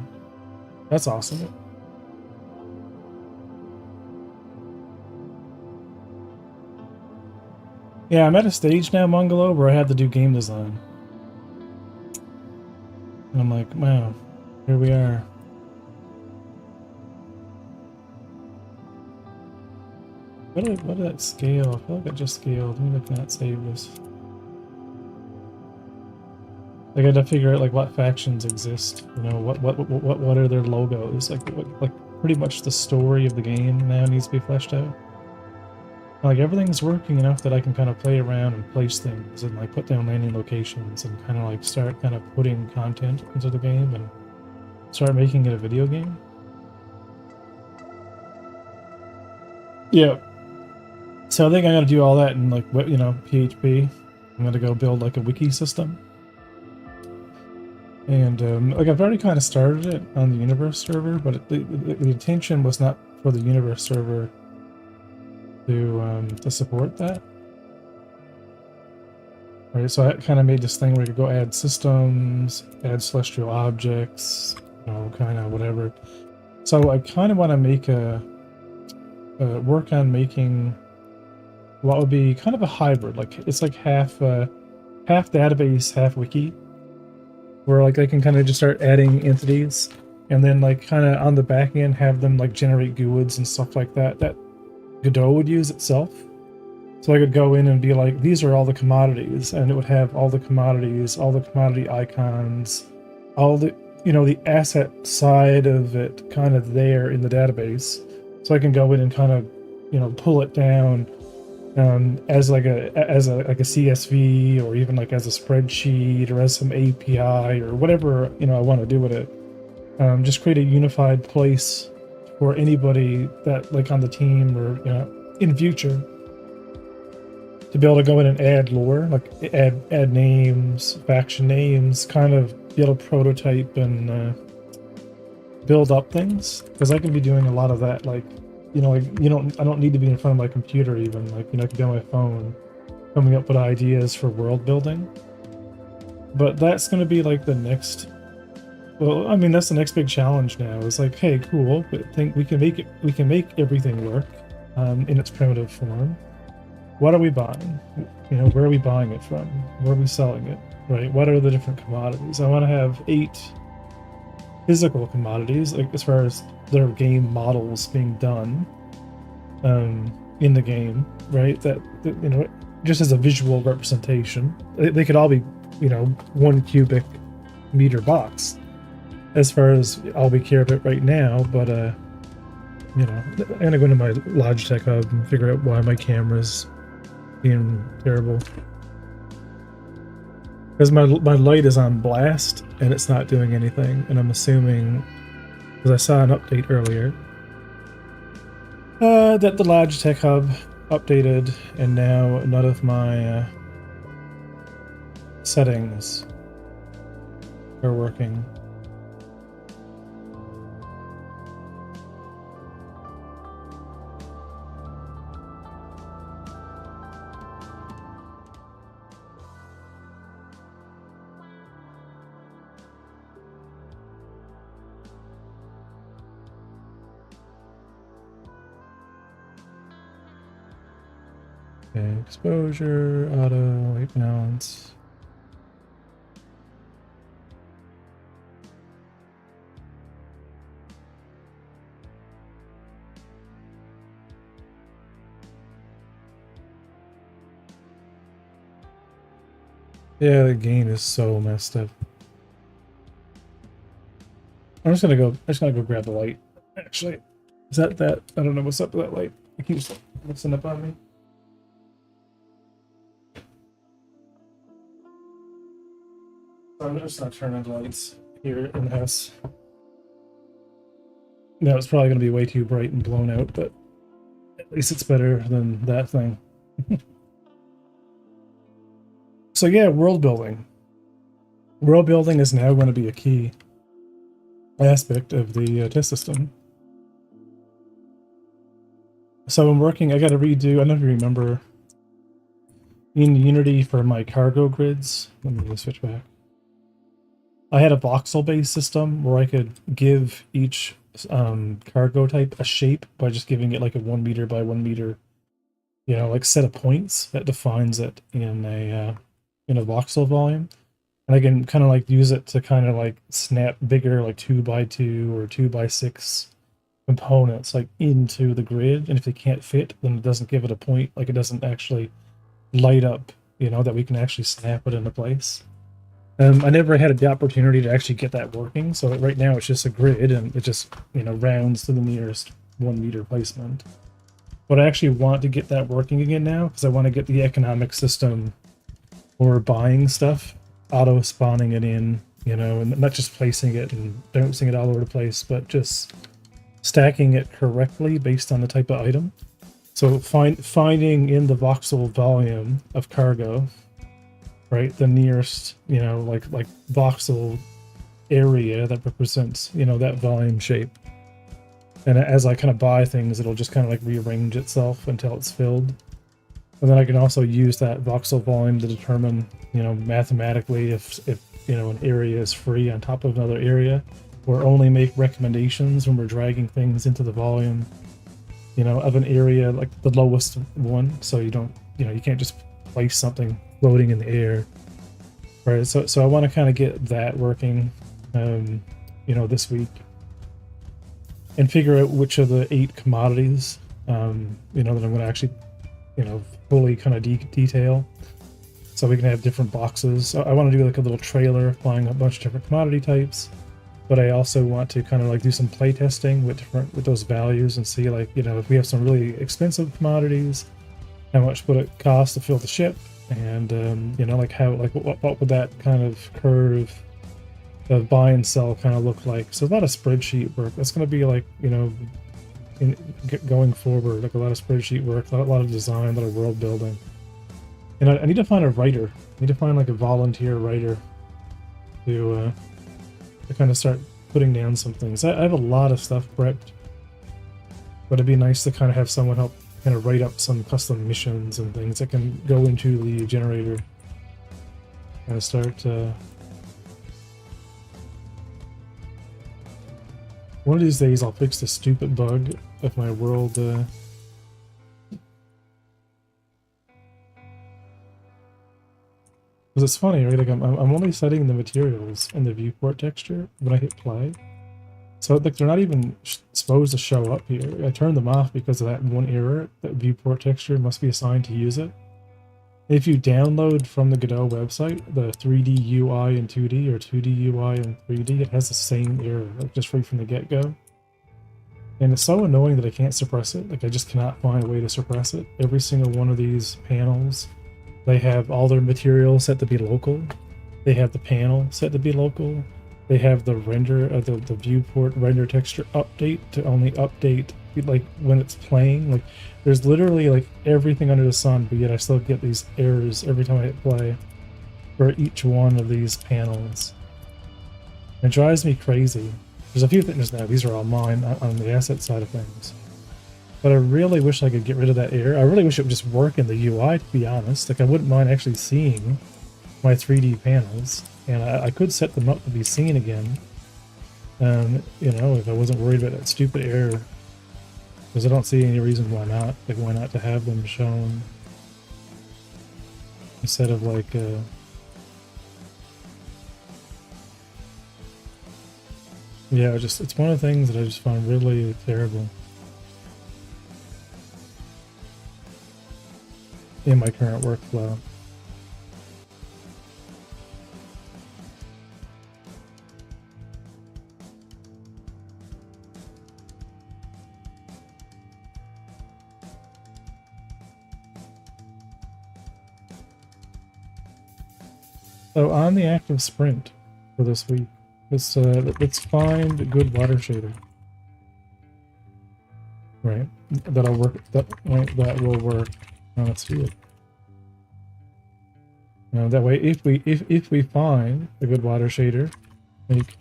That's awesome. Yeah, I'm at a stage now, Mongolo, where I had to do game design. And I'm like, wow, here we are. What did that scale? I feel like I just scaled. Maybe I can't save this. I got to figure out like what factions exist. You know, what are their logos? Like pretty much the story of the game now needs to be fleshed out. Like everything's working enough that I can kind of play around and place things and like put down landing locations and kind of like start kind of putting content into the game and start making it a video game. Yeah. So I think I got to do all that in like you know, PHP. I'm gonna go build like a wiki system. And like I've already kind of started it on the universe server, but the intention was not for the universe server to support that. Right, so I kind of made this thing where you could go add systems, add celestial objects, you know, kind of whatever. So I kind of want to make work on making what would be kind of a hybrid. Like it's like half database, half wiki, where like I can kind of just start adding entities, and then like kind of on the back end have them like generate GUIDs and stuff like that that Godot would use itself. So I could go in and be like, these are all the commodities, and it would have all the commodities, all the commodity icons, all the, you know, the asset side of it kind of there in the database. So I can go in and kind of, you know, pull it down as like a CSV, or even like as a spreadsheet, or as some API, or whatever, you know, I want to do with it. Just create a unified place for anybody that like on the team, or you know, in future, to be able to go in and add lore, like add names, faction names, kind of be able to prototype and build up things, because I can be doing a lot of that. Like, you know, like I don't need to be in front of my computer even. Like, you know, I can be on my phone coming up with ideas for world building. But that's going to be like the next. Well, I mean, that's the next big challenge now. Is like, hey, cool, but think we can make it. We can make everything work in its primitive form. What are we buying? You know, where are we buying it from? Where are we selling it? Right? What are the different commodities? I want to have 8 physical commodities, like as far as their game models being done in the game, right? That, you know, just as a visual representation, they could all be, you know, 1 cubic meter box as far as all we care about right now. But you know, I'm gonna go into my Logitech hub and figure out why my camera's being terrible, because my light is on blast and it's not doing anything, and I'm assuming, because I saw an update earlier, that the Logitech hub updated and now none of my settings are working. Okay, exposure, auto, white balance. Yeah, the gain is so messed up. I'm just gonna go. I'm just gonna go grab the light. Actually, is that? I don't know what's up with that light. It keeps mixing up on me. So I'm just gonna turn on the lights here in the house. No, it's probably gonna be way too bright and blown out, but at least it's better than that thing. So yeah, world building. World building is now going to be a key aspect of the test system. So I'm working, I got to redo, I don't know if you remember, in Unity for my cargo grids, let me just switch back. I had a voxel-based system where I could give each cargo type a shape by just giving it like a 1 meter by 1 meter, you know, like set of points that defines it in a voxel volume. And I can kind of like use it to kind of like snap bigger, like 2 by 2 or 2 by 6 components like into the grid. And if they can't fit, then it doesn't give it a point. Like it doesn't actually light up, you know, that we can actually snap it into place. I never had the opportunity to actually get that working. So right now it's just a grid and it just, you know, rounds to the nearest 1 meter placement. But I actually want to get that working again now because I want to get the economic system for buying stuff, auto spawning it in, you know, and not just placing it and bouncing it all over the place, but just stacking it correctly based on the type of item. So finding in the voxel volume of cargo, right, the nearest, you know, like voxel area that represents, you know, that volume shape. And as I kind of buy things, it'll just kind of like rearrange itself until it's filled. And then I can also use that voxel volume to determine, you know, mathematically if you know, an area is free on top of another area, or only make recommendations when we're dragging things into the volume, you know, of an area, like the lowest one. So you don't, you know, you can't just place something floating in the air, right? So I want to kind of get that working, you know, this week, and figure out which of the 8 commodities, you know, that I'm going to actually, you know, fully kind of detail, so we can have different boxes. I want to do like a little trailer applying a bunch of different commodity types, but I also want to kind of like do some play testing with those values and see, like, you know, if we have some really expensive commodities, how much would it cost to fill the ship, and you know, like how, like what would that kind of curve of buy and sell kind of look like. So a lot of spreadsheet work. That's going to be like, you know, going forward, like a lot of spreadsheet work, a lot of design, a lot of world building. And I need to find a writer. I need to find like a volunteer writer to kind of start putting down some things. I have a lot of stuff prepped, but it'd be nice to kind of have someone help kind of write up some custom missions and things that can go into the generator and start. One of these days I'll fix the stupid bug of my world. Because it's funny, right? Like I'm only setting the materials and the viewport texture when I hit play. So like they're not even supposed to show up here. I turned them off because of that one error. That viewport texture must be assigned to use it. If you download from the Godot website the 3D UI and 2D, or 2D UI and 3D, it has the same error, like just right from the get-go. And it's so annoying that I can't suppress it. Like I just cannot find a way to suppress it. Every single one of these panels, they have all their materials set to be local. They have the panel set to be local. They have the render of the viewport render texture update to only update like when it's playing. Like there's literally like everything under the sun, but yet I still get these errors every time I hit play for each one of these panels. It drives me crazy. There's a few things now, these are all mine on the asset side of things. But I really wish I could get rid of that error. I really wish it would just work in the UI, to be honest. Like I wouldn't mind actually seeing my 3D panels, and I could set them up to be seen again. You know, if I wasn't worried about that stupid error. Because I don't see any reason why not. Like why not to have them shown. instead of like yeah, it's one of the things that I just find really terrible in my current workflow. So on the active sprint for this week, let's find a good water shader. Right, that'll work. That will work. Now let's do it. Now that way, if we find a good water shader, make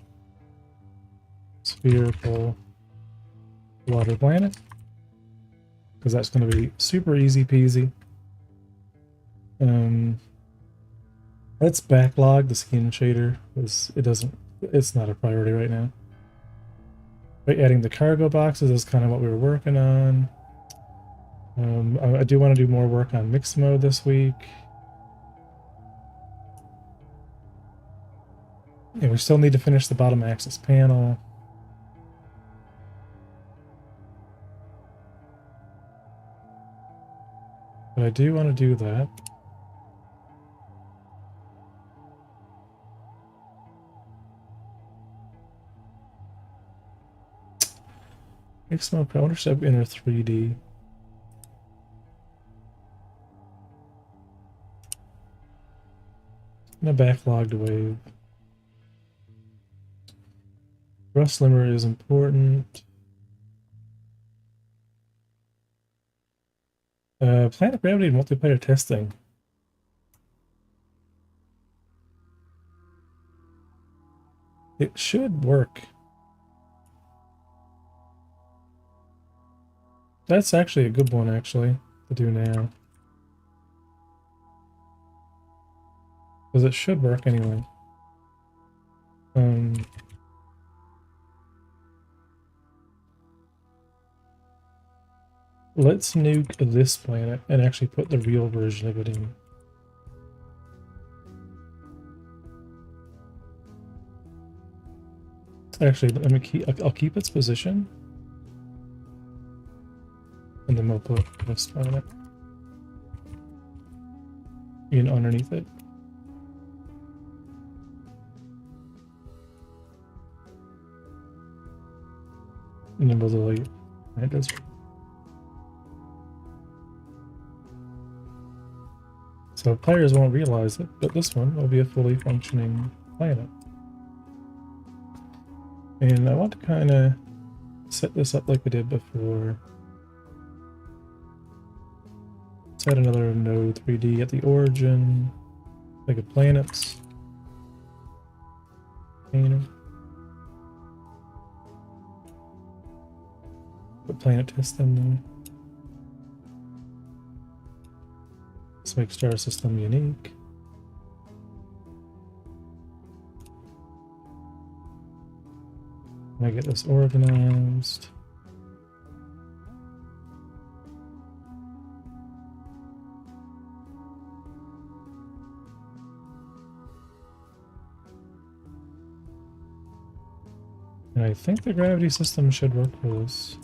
spherical water planet, because that's going to be super easy peasy. Let's backlog the skin shader because it's not a priority right now. Right, adding the cargo boxes is kind of what we were working on. I do want to do more work on mixed mode this week. And we still need to finish the bottom axis panel. But I do want to do that. Mixed mode, I wonder if I have inner 3D. And a backlogged wave. Rust limmer is important. Planet gravity and multiplayer testing. It should work. That's actually a good one, actually, to do now. Because it should work anyway. Let's nuke this planet and actually put the real version of it in. Actually, I'll keep its position. And then we'll put this planet in underneath it. And then we'll delete it. Does. So players won't realize it, but this one will be a fully functioning planet. And I want to kind of set this up like we did before. Let's add another node 3D at the origin, like a planets. Put planet test in there. Let's make star system unique. I get this organized. And I think the gravity system should work for this.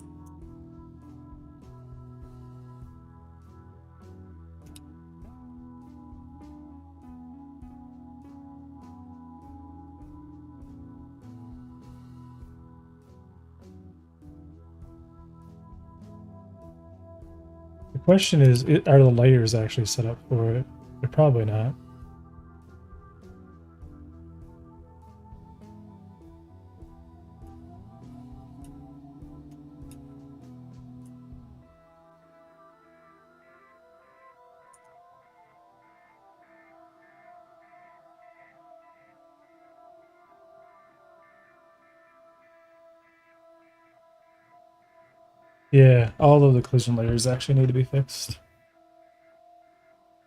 The question is, are the layers actually set up for it? They're probably not. Yeah, all of the collision layers actually need to be fixed.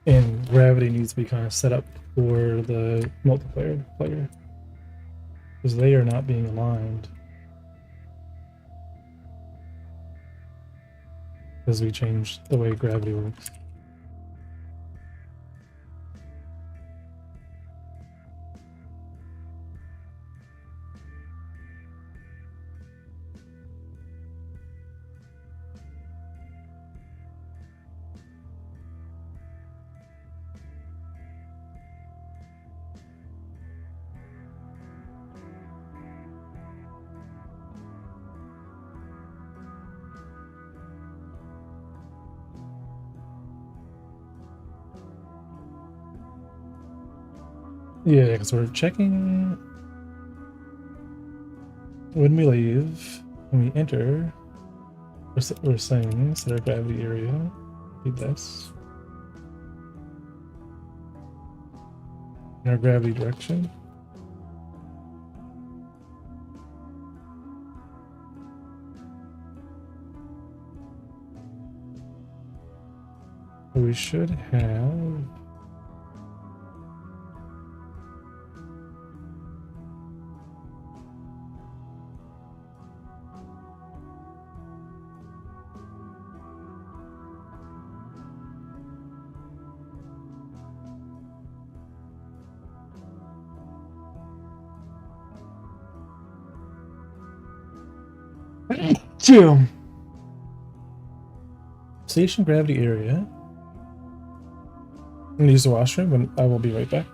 And gravity needs to be kind of set up for the multiplayer player. Because they are not being aligned. Because we changed the way gravity works. Yeah, because we're checking when we leave, when we enter, we're saying set our gravity area. Be this. In our gravity direction. So we should have. Jim. Station gravity area. I'm gonna use the washroom and I will be right back.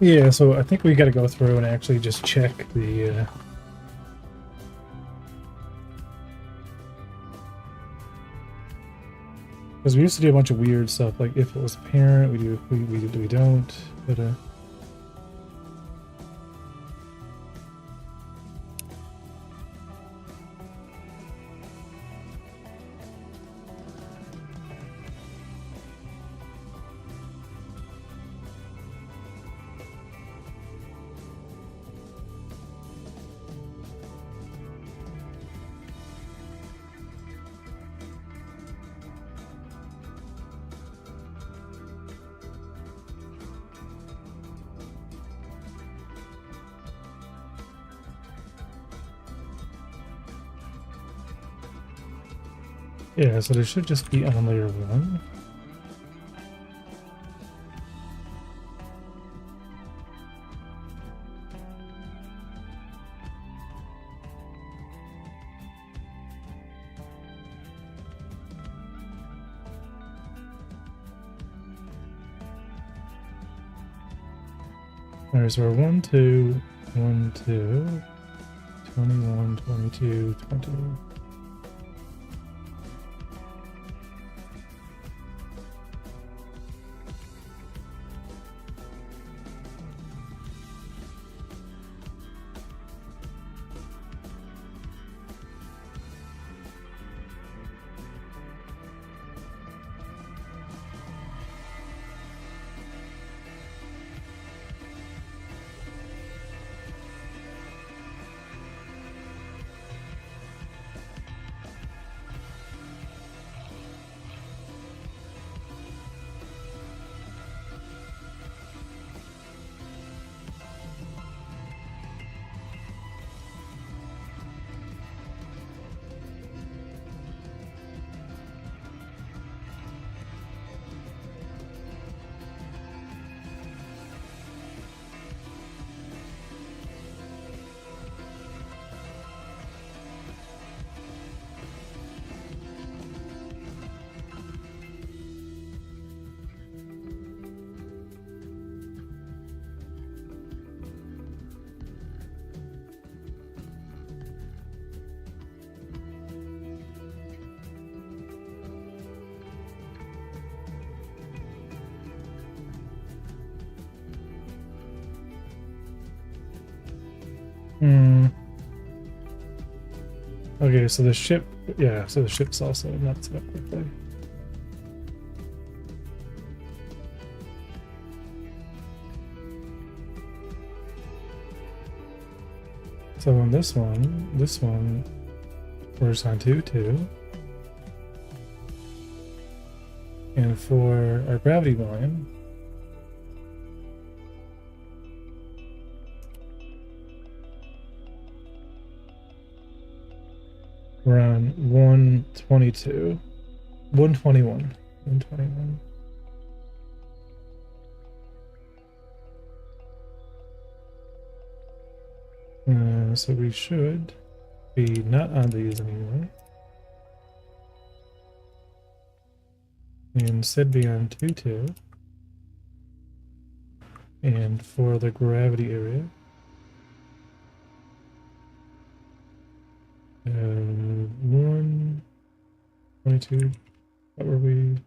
Yeah, so I think we got to go through and actually just check the. Because we used to do a bunch of weird stuff, like if it was a parent, we do, we don't. But yeah, so there should just be on layer 1. Alright, so we're 1, 2, 1, 2, 21, 22, 20. Hmm. Okay, so the ship, yeah, so the ship's also not set up quickly. So on this one, we're assigned 2, 2. And for our gravity volume, we're on 122. 121. 121. So we should be not on these anymore. And instead be on 2, 2. And for the gravity area, 122. What were we?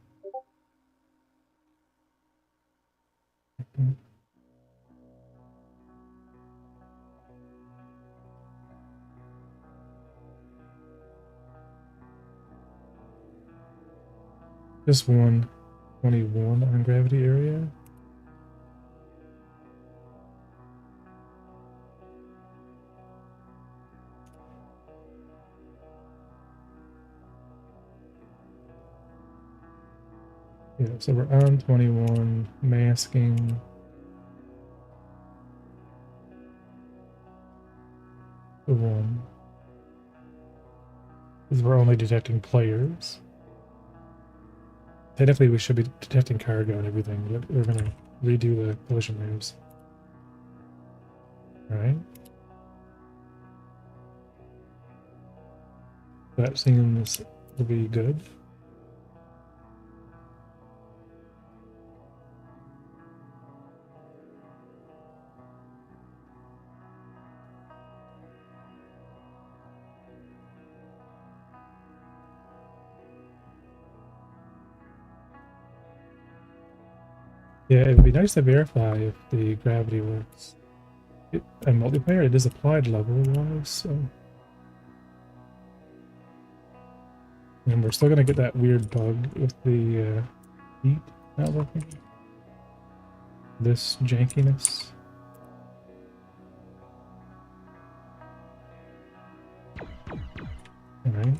Just 121 on gravity area. Yeah, so we're on 21, masking. The 1. Because we're only detecting players. Technically, we should be detecting cargo and everything, but we're going to redo the collision moves. Alright. That seems to be good. Yeah, it would be nice to verify if the gravity works. In multiplayer, it is applied level-wise, so... And we're still gonna get that weird bug with the heat not working. This jankiness. Alright.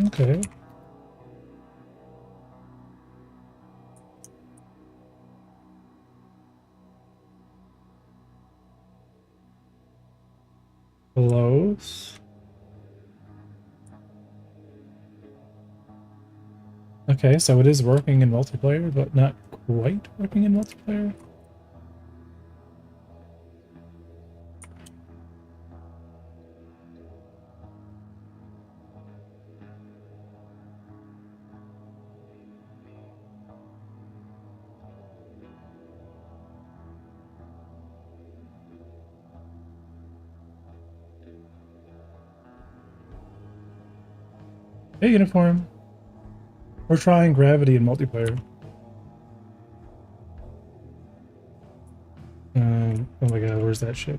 Okay. Close. Okay, so it is working in multiplayer, but not quite working in multiplayer. Hey, uniform. We're trying gravity in multiplayer. Oh my god, where's that ship?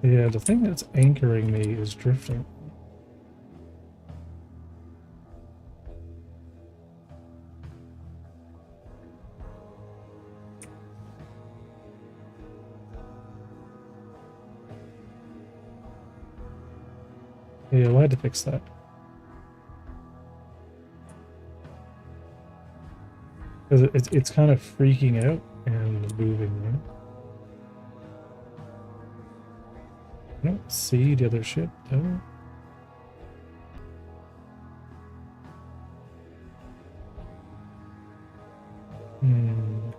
Yeah, the thing that's anchoring me is drifting. Yeah, we'll have to fix that. Because it's kind of freaking out and moving, right? I don't see the other ship, though. Hmm.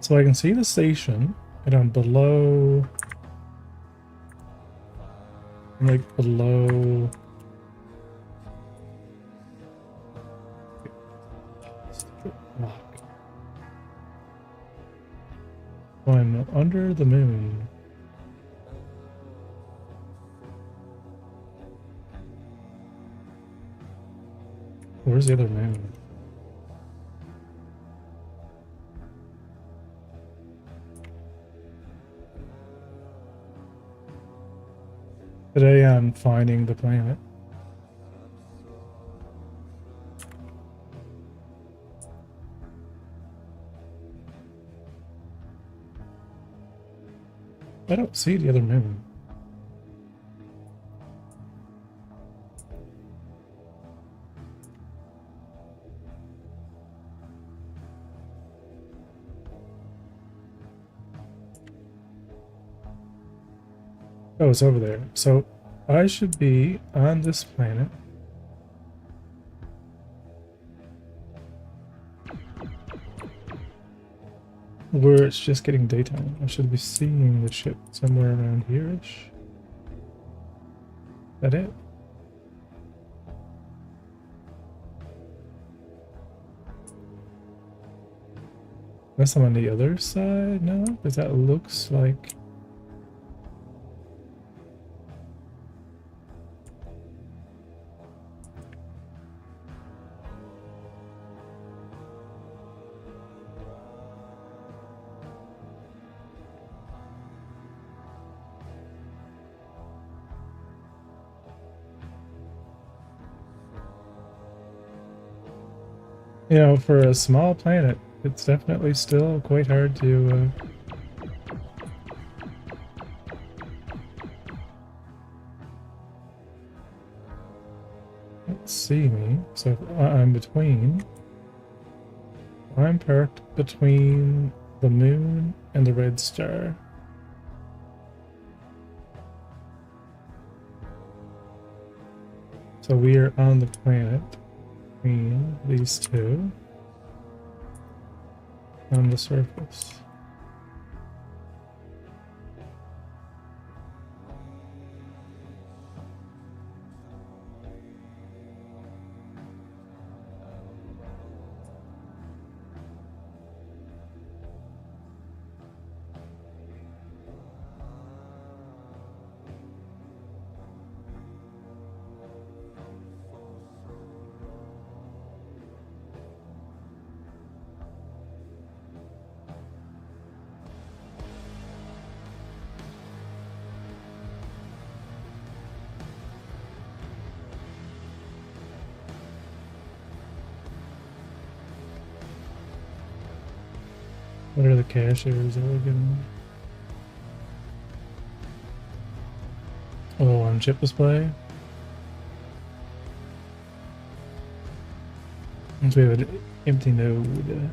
So I can see the station, and I'm below, like below. Rock. Oh, I'm under the moon. Where's the other moon? Today I'm finding the planet. I don't see the other moon. Oh, it's over there. So I should be on this planet. Where it's just getting daytime. I should be seeing the ship somewhere around here-ish. That it? Unless I'm on the other side? No, because that looks like... You know, for a small planet, it's definitely still quite hard to... see me. So I'm between... I'm parked between the moon and the red star. So we are on the planet between these two on the surface. What are the cashiers that we're getting? Oh, on chip display? Once we have an empty node.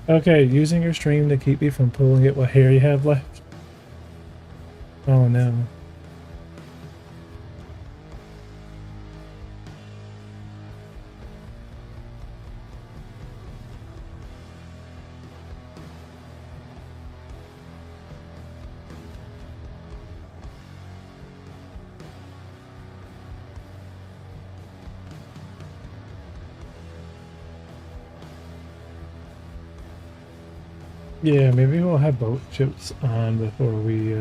Okay, using your stream to keep me from pulling it what hair you have left. Oh no. Yeah, maybe we'll have both chips on before we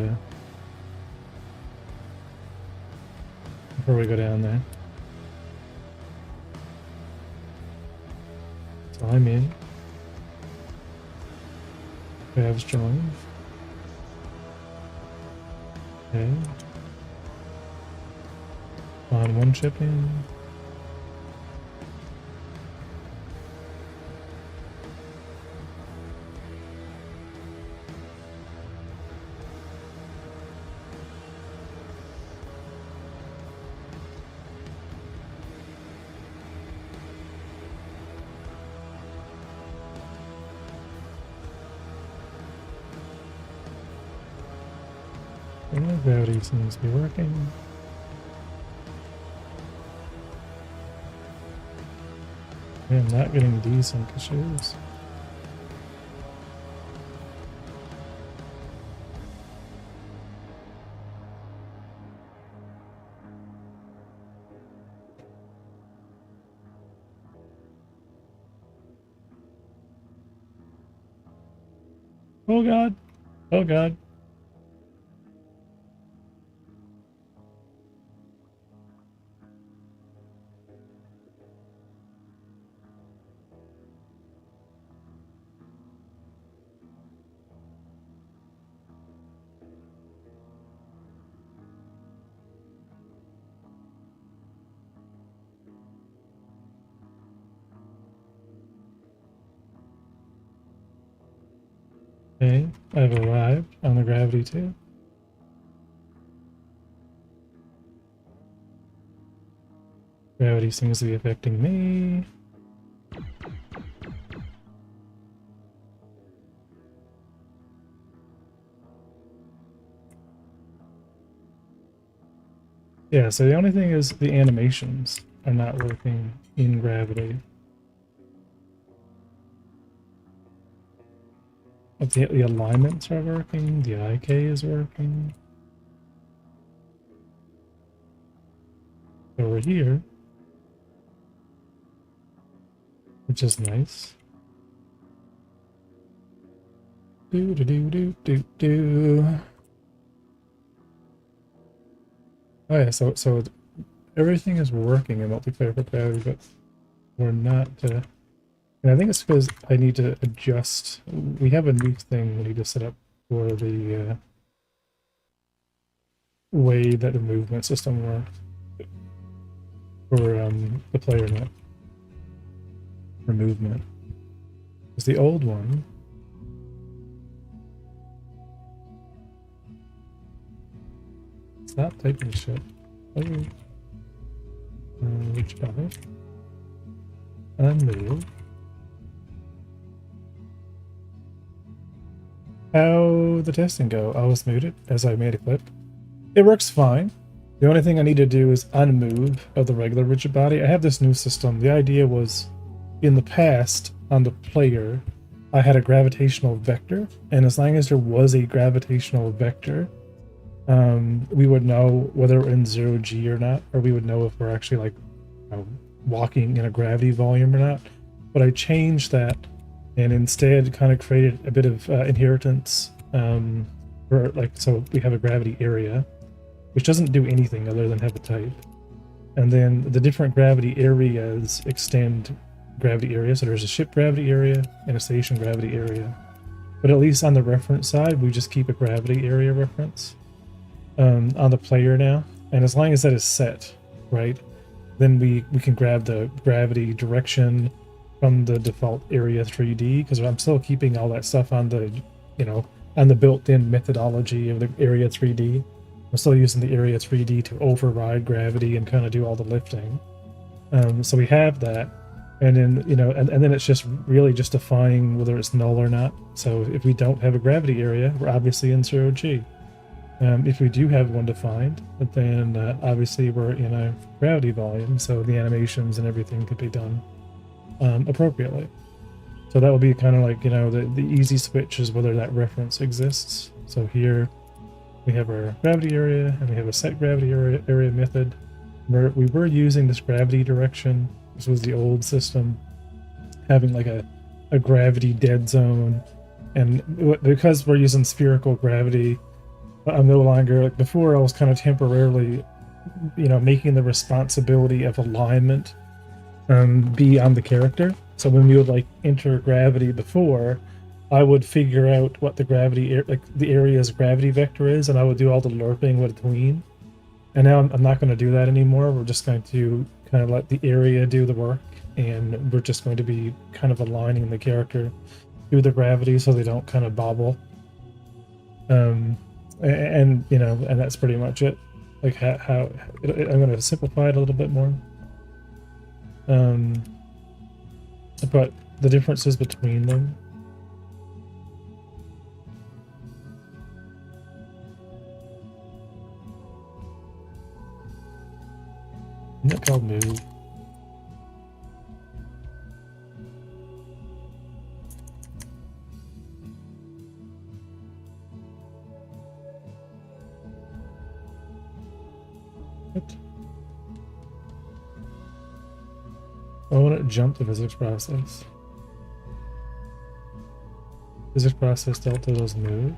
go down there. So I'm in. Babs joined. Okay. On one chip in. Gravity seems to be working. I'm not getting desync issues. Oh god. Oh god. Okay, I've arrived on the gravity too. Gravity seems to be affecting me. Yeah, so the only thing is the animations are not working in gravity. But the alignments are working, the IK is working. Over here, which is nice. Do do do do do do. Oh yeah, so everything is working in multiplayer for gravity, but we're not. And I think it's because I need to adjust. We have a new thing we need to set up for the way that the movement system works for the player net for movement. Because the old one. Stop typing shit. Oh. Which button? Unmove. How the testing go? I was muted as I made a clip. It works fine. The only thing I need to do is unmove of the regular rigid body. I have this new system. The idea was, in the past, on the player, I had a gravitational vector, and as long as there was a gravitational vector, we would know whether we're in 0G or not, or we would know if we're actually like walking in a gravity volume or not. But I changed that and instead kind of created a bit of inheritance for like, so we have a gravity area, which doesn't do anything other than have a type. And then the different gravity areas extend gravity area. So there's a ship gravity area and a station gravity area. But at least on the reference side, we just keep a gravity area reference on the player now. And as long as that is set, right, then we can grab the gravity direction from the default area 3D, because I'm still keeping all that stuff on the, on the built-in methodology of the area 3D. I'm still using the area 3D to override gravity and kind of do all the lifting. So we have that. And then, and then it's just really just defining whether it's null or not. So if we don't have a gravity area, we're obviously in 0G. If we do have one defined, then obviously we're in a gravity volume, so the animations and everything could be done appropriately. So that would be kind of like, the easy switch is whether that reference exists. So here we have our gravity area and we have a set gravity area method. We were using this gravity direction. This was the old system, having like a gravity dead zone. And because we're using spherical gravity, I'm no longer, like before I was kind of temporarily, making the responsibility of alignment be on the character. So when we would like enter gravity before, I would figure out what the gravity, like the area's gravity vector is, and I would do all the lerping between. And now I'm not going to do that anymore. We're just going to kind of let the area do the work, and we're just going to be kind of aligning the character through the gravity so they don't kind of bobble. And that's pretty much it. Like how I'm going to simplify it a little bit more. But the differences between them. Isn't that called move? What? I want to jump the physics process. Physics process delta does move.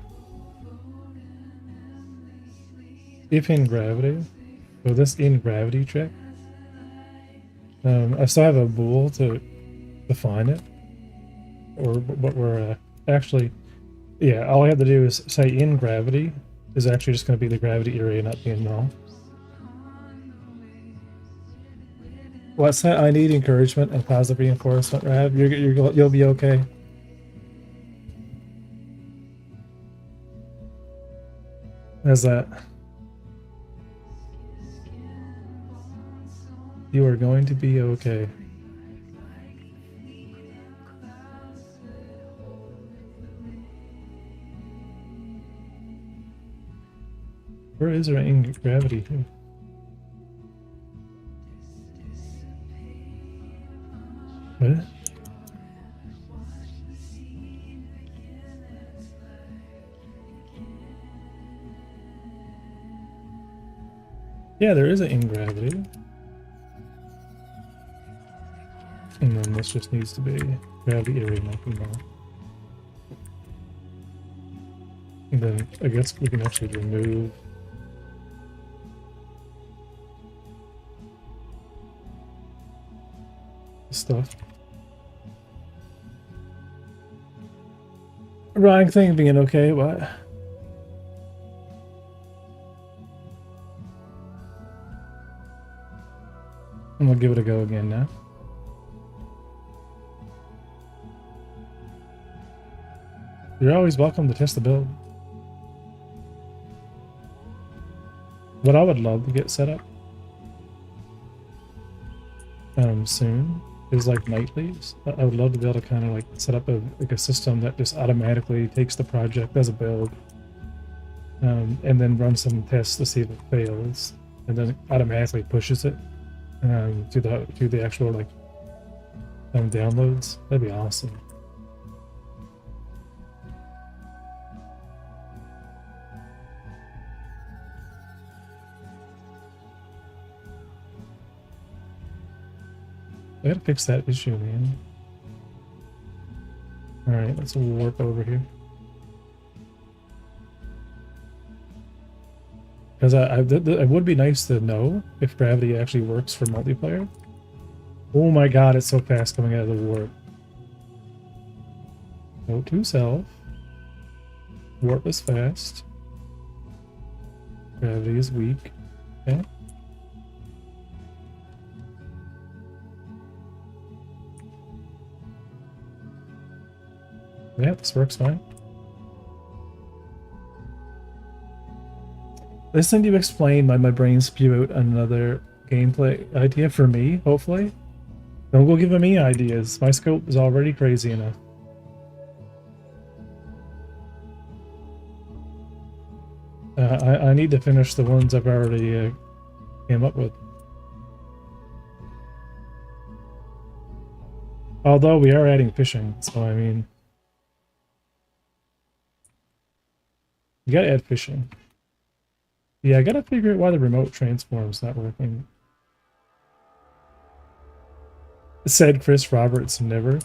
If in gravity. So this in gravity check. I still have a bool to define it. But we're actually, yeah, all I have to do is say in gravity is actually just going to be the gravity area, not being null. What's that? I need encouragement and positive reinforcement, Rav. You'll be okay. How's that? You are going to be okay. Where is there in gravity here? What? Yeah, there is an in gravity. And then this just needs to be gravity area, not be null. And then I guess we can actually remove stuff. Wrong thing being okay, what? I'm gonna give it a go again now. You're always welcome to test the build. What I would love to get set up soon is like nightlies. I would love to be able to kind of like set up a system that just automatically takes the project as a build, and then run some tests to see if it fails, and then automatically pushes it to the actual like downloads. That'd be awesome. I gotta fix that issue, man. Alright, let's warp over here. Because it would be nice to know if gravity actually works for multiplayer. Oh my god, it's so fast coming out of the warp. Note to self. Warp is fast. Gravity is weak. Okay. Yeah, this works fine. Listening to you explain my brain spew out another gameplay idea for me, hopefully. Don't go giving me ideas. My scope is already crazy enough. I need to finish the ones I've already came up with. Although we are adding fishing, so I mean... You gotta add fishing. Yeah, I gotta figure out why the remote transform's not working. Said Chris Roberts never.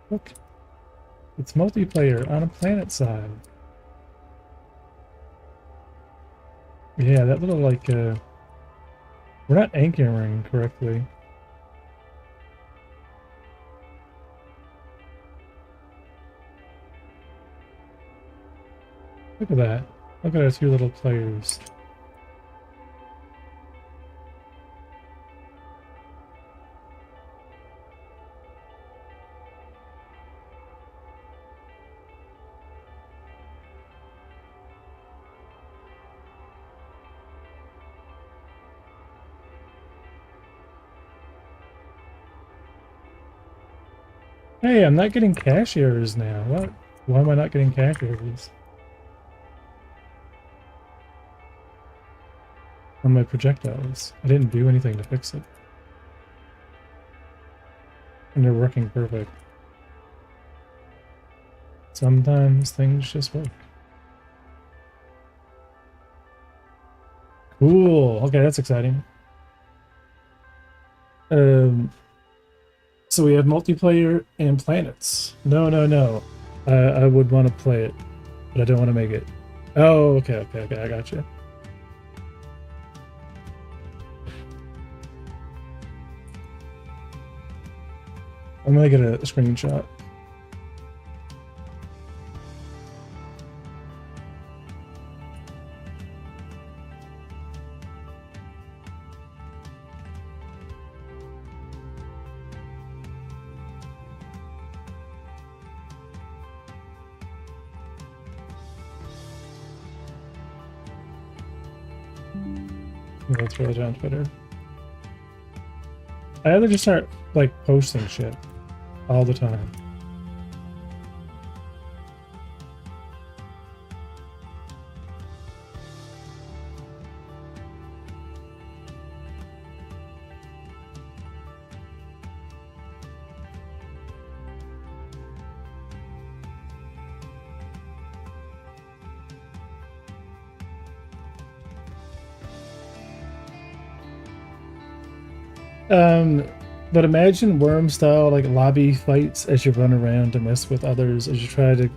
Look. It's multiplayer on a planet side. Yeah, that little like we're not anchoring correctly. Look at that. Look at our two little players. Hey, I'm not getting cache errors now. What? Why am I not getting cache errors? On my projectiles. I didn't do anything to fix it. And they're working perfect. Sometimes things just work. Cool. Okay, that's exciting. So we have multiplayer and planets. No, no, no. I would want to play it, but I don't want to make it. Oh, okay, I got you. I'm gonna get a screenshot. I'll throw it on Twitter. I either just start like posting shit all the time. But imagine worm style like lobby fights as you run around to mess with others as you try to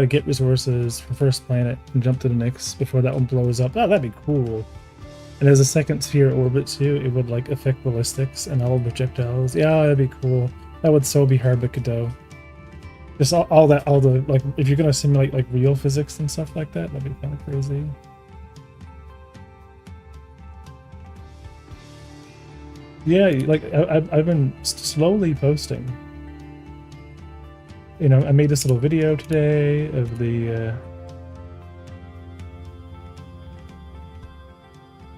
get resources for first planet and jump to the next before that one blows up. Oh, that'd be cool. And as a second sphere orbits you, it would like affect ballistics and all projectiles. Yeah, that'd be cool. That would so be hard but Godot. Just all the like if you're gonna simulate like real physics and stuff like that, that'd be kind of crazy. Yeah, like I've been slowly posting. You know, I made this little video today of the.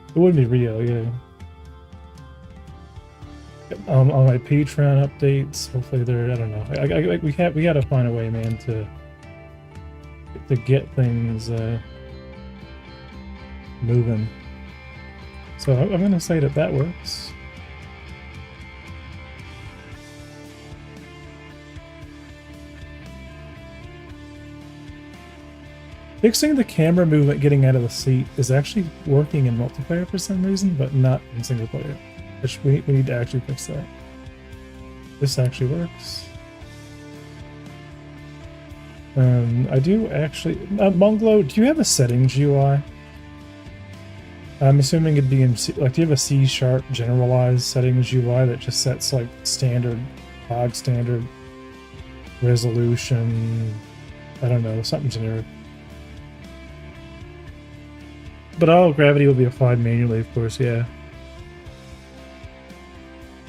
It wouldn't be real, yeah. On my Patreon updates, hopefully they're. I don't know. We gotta find a way, man, to get things moving. So I'm gonna say that works. Fixing the camera movement getting out of the seat is actually working in multiplayer for some reason, but not in single player. Which we need to actually fix that. This actually works. I do actually... Monglo, do you have a settings UI? I'm assuming it'd be in... Like, do you have a C# generalized settings UI that just sets, like, standard, bog standard resolution... I don't know, something generic. But all gravity will be applied manually, of course, yeah.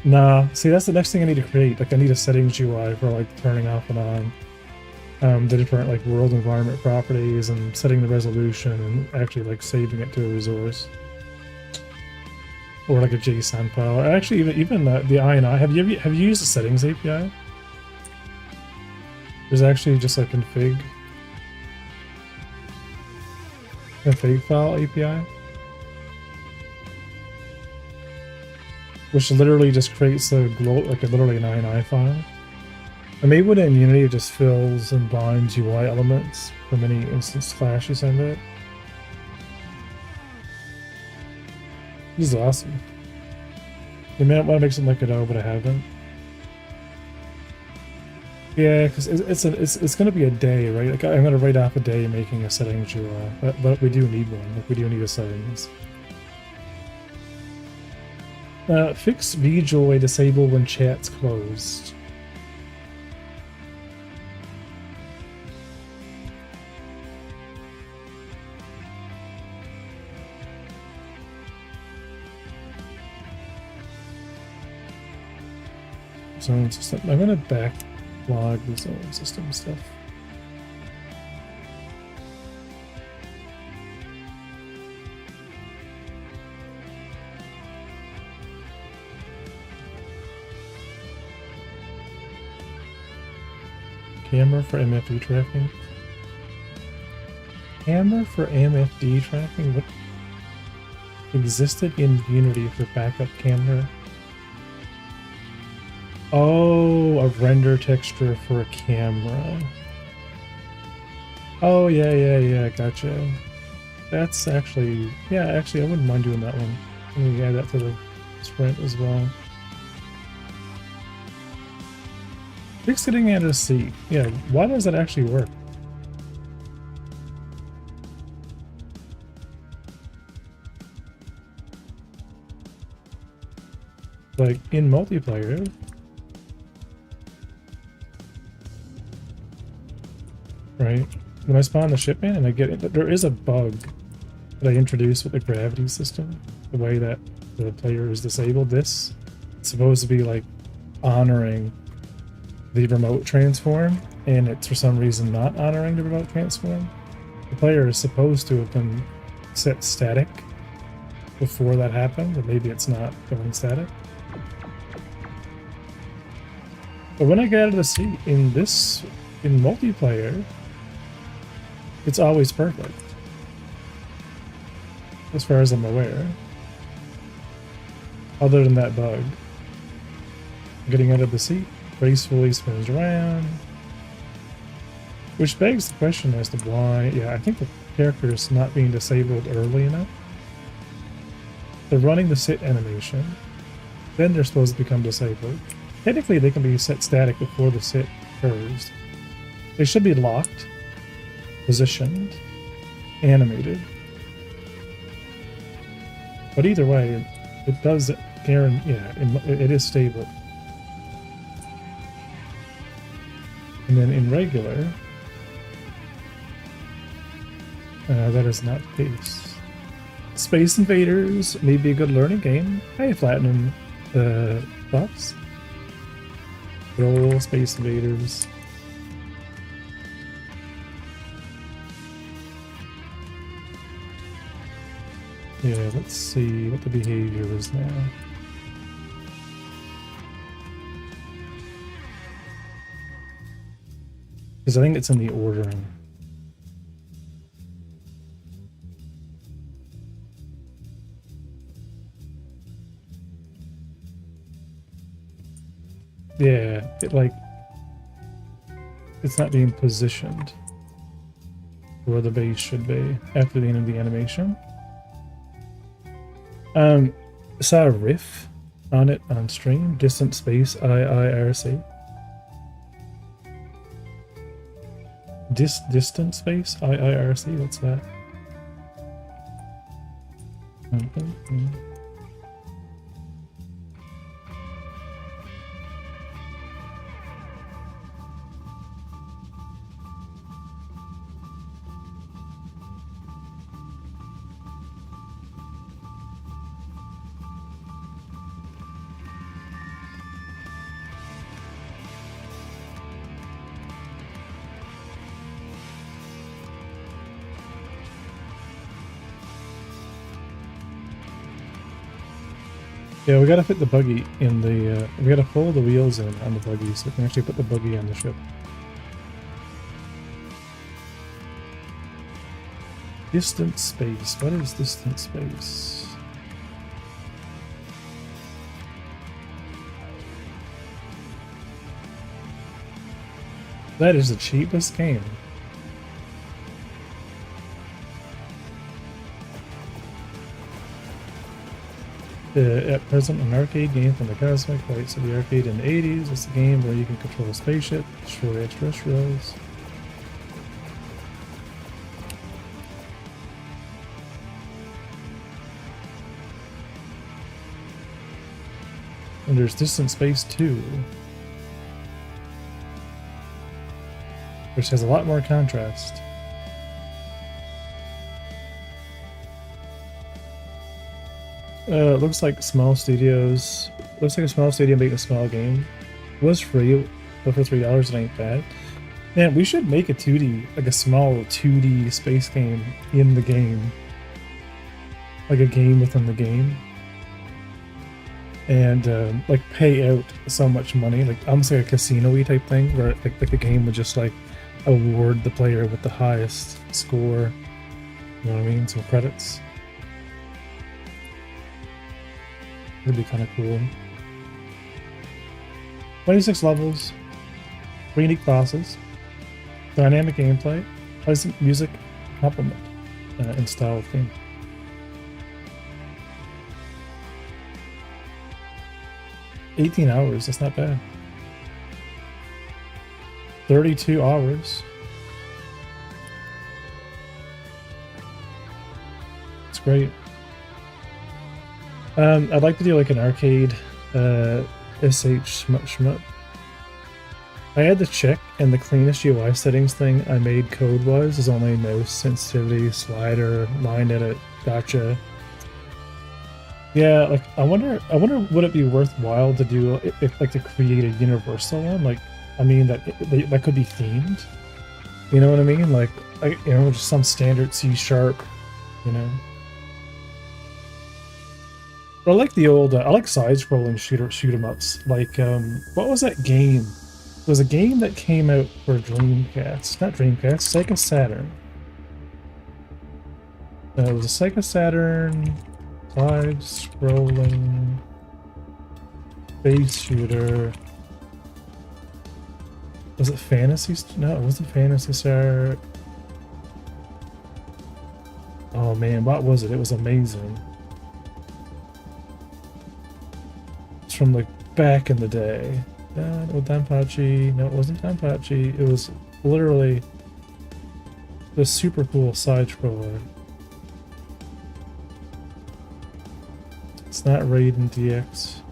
Nah, see, that's the next thing I need to create. Like, I need a settings UI for, like, turning off and on the different, like, world environment properties and setting the resolution and actually, like, saving it to a resource. Or, like, a JSON file. Actually, even the INI. Have you used the settings API? There's actually just a config file API, which literally just creates literally an INI file. And maybe when in Unity it just fills and binds UI elements from any instance class you send it. This is awesome. You may want to make something like Godot, but I haven't. Yeah, because it's gonna be a day, right? Like I'm gonna write off a day making a settings UI, but we do need one. Like we do need a settings. Fix VJoy disable when chat's closed. Zone system. I'm gonna backlog the zone system stuff. Camera for MFD tracking. Camera for MFD tracking? What existed in Unity for backup camera? Oh, a render texture for a camera. Oh, yeah, gotcha. That's actually, yeah, actually, I wouldn't mind doing that one. Let me add that to the sprint as well. Fix getting out of the seat. Yeah, why does that actually work? Like, in multiplayer, right? When I spawn the shipment and I get it, there is a bug that I introduced with the gravity system. The way that the player is disabled. This it's supposed to be like honoring the remote transform, and it's for some reason not honoring the remote transform. The player is supposed to have been set static before that happened, but maybe it's not going static. But when I get out of the seat in multiplayer, it's always perfect. As far as I'm aware. Other than that bug. Getting out of the seat, gracefully spins around. Which begs the question as to why, yeah, I think the character is not being disabled early enough. They're running the sit animation, then they're supposed to become disabled. Technically, they can be set static before the sit occurs. They should be locked, positioned, animated. But either way, it does guarantee, yeah, it is stable. And then in regular, that is not the case. Space Invaders may be a good learning game. Hey, Platinum buffs. Good old Space Invaders. Yeah, let's see what the behavior is now. Because I think it's in the ordering. Yeah, it's not being positioned where the base should be after the end of the animation. Saw a riff on it on stream. Distant Space IIRC. Distant Space IIRC. What's that? Yeah, we gotta fit the buggy in the, we gotta pull the wheels in on the buggy so we can actually put the buggy on the ship. Distant Space. What is Distant Space? That is the cheapest game. At present, an arcade game from the Cosmic Flights of the arcade in the 80s. It's a game where you can control a spaceship, destroy extraterrestrials. And there's Distant Space 2, which has a lot more contrast. It looks like small studios. Looks like a small studio making a small game. It was free, but for $3 it ain't bad. Man, we should make a 2D, like a small 2D space game in the game. Like a game within the game. And like pay out so much money, like almost like a casino-y type thing, where like the game would just like award the player with the highest score. You know what I mean? Some credits. It'd be kind of cool. 26 levels, 3 unique bosses, dynamic gameplay, pleasant music, complement, and style of game. $18 hours, that's not bad. 32 hours. It's great. I'd like to do like an arcade SH shmup. I had to check, and the cleanest UI settings thing I made code-wise is only mouse sensitivity, slider, line edit, gotcha. Yeah, like I wonder would it be worthwhile to do if like to create a universal one? Like, I mean that could be themed. You know what I mean? Like, just some standard C sharp. You know. But I like the old. I like side-scrolling shoot 'em ups. Like, what was that game? There was a game that came out for Dreamcast, not Dreamcast, Sega Saturn. It was a Sega Saturn side-scrolling space shooter. Was it Fantasy? No, it wasn't Fantasy Star. Oh man, what was it? It was amazing. It's from like back in the day. No, Danpachi. No, it wasn't Danpachi. It was literally the super cool side scroller. It's not Raiden DX.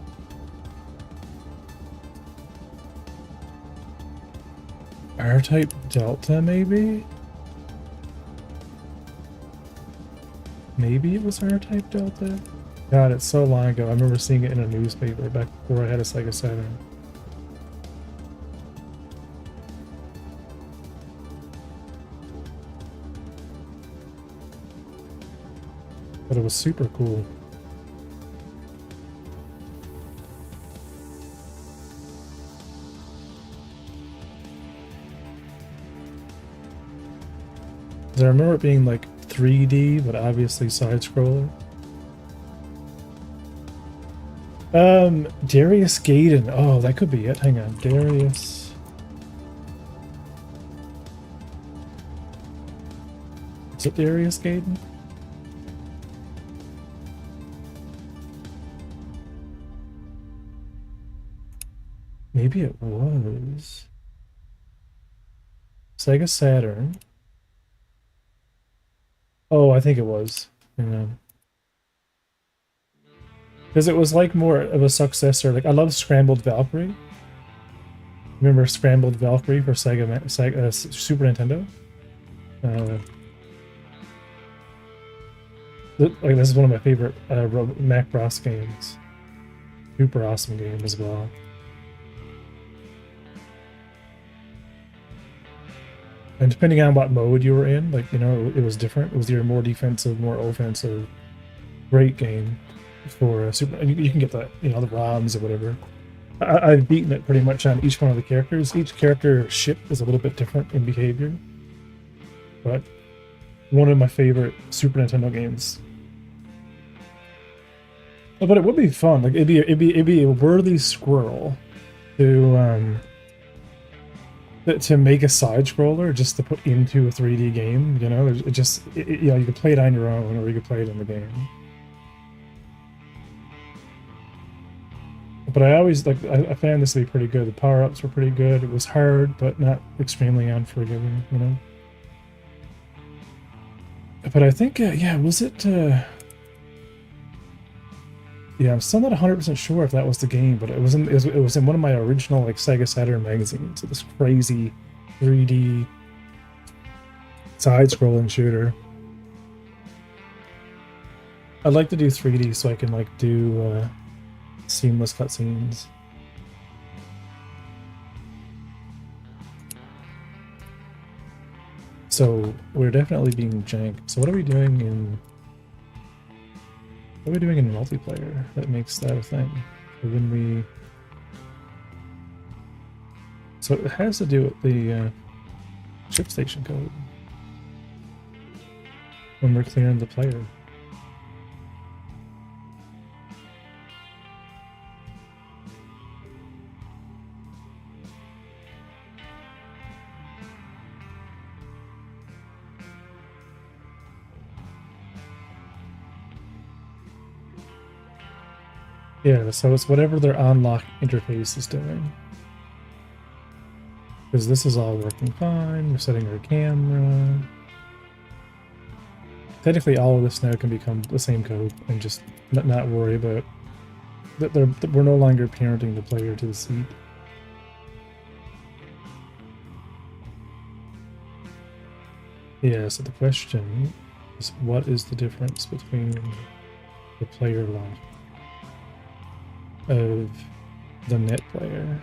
R-Type Delta, maybe? Maybe it was R-Type Delta? God, it's so long ago. I remember seeing it in a newspaper back before I had a Sega Saturn. But it was super cool. I remember it being like 3D, but obviously side-scroller. Darius Gaiden. Oh, that could be it. Hang on. Darius. Is it Darius Gaiden? Maybe it was. Sega Saturn. Oh, I think it was. Because it was like more of a successor. Like, I love Scrambled Valkyrie. Remember Scrambled Valkyrie for Sega Super Nintendo? Like, this is one of my favorite Macross games. Super awesome game as well. And depending on what mode you were in, like, it was different. It was either more defensive, more offensive. Great game for Super. You can get the the ROMs or whatever. I've beaten it pretty much on each one of the characters. Each character ship is a little bit different in behavior, but one of my favorite Super Nintendo games. But it would be fun. Like, it'd be a worthy squirrel to make a side scroller just to put into a 3D game. You could play it on your own, or you could play it in the game. But I always I found this to be pretty good. The power-ups were pretty good. It was hard, but not extremely unforgiving, But I think, was it? Yeah, I'm still not 100% sure if that was the game, but it was in one of my original Sega Saturn magazines. It was crazy 3D side-scrolling shooter. I'd like to do 3D so I can do seamless cutscenes. So we're definitely being janked. So what are we doing in multiplayer that makes that a thing? So it has to do with the ship station code when we're clearing the player. Yeah, so it's whatever their unlock interface is doing. Because this is all working fine. We're setting our camera. Technically, all of this now can become the same code and just not worry about that. We're no longer parenting the player to the seat. Yeah, so the question is, what is the difference between the player lock of the net player?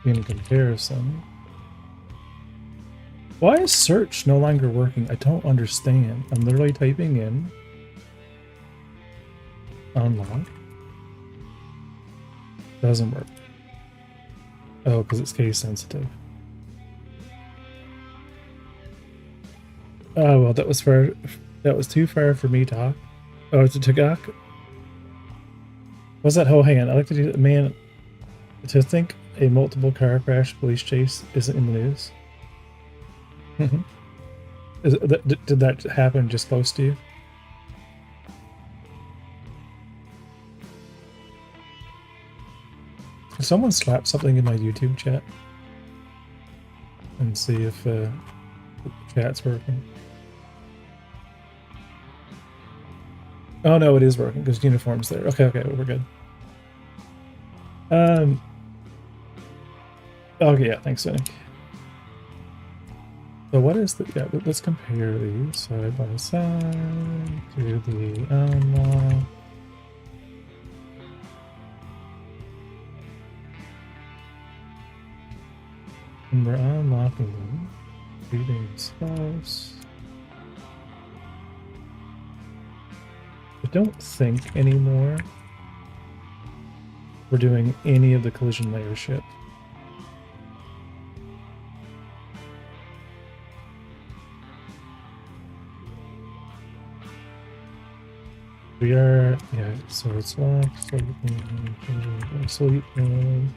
In comparison. Why is search no longer working? I don't understand. I'm literally typing in unlock. Doesn't work. Oh, because it's case sensitive. Oh well, that was far. That was too far for me to talk. Oh, to Tagak. What's that? Oh, hang on. I like to do that. Man, to think a multiple car crash police chase isn't in the news. Did that happen just close to you? Can someone slap something in my YouTube chat and see if the chat's working? Oh no, it is working because uniform's there. Okay, we're good. Okay, yeah, thanks, Cynic. So what is the, yeah, let's compare these side by side to the unlock. And we're unlocking them. Reading spouse. I don't think anymore we're doing any of the collision layer shit. We are, yeah, so it's locked, so we can sleep mode.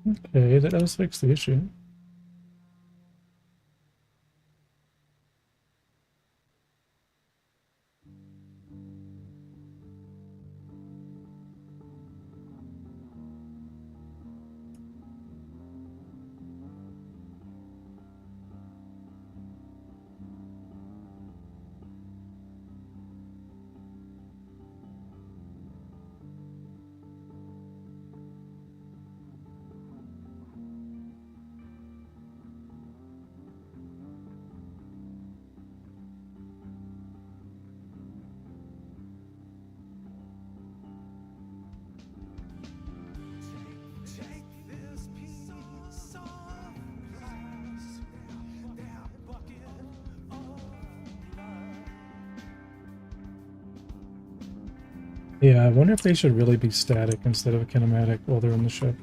Okay, that does fix the issue. Yeah, I wonder if they should really be static instead of kinematic while they're in the ship.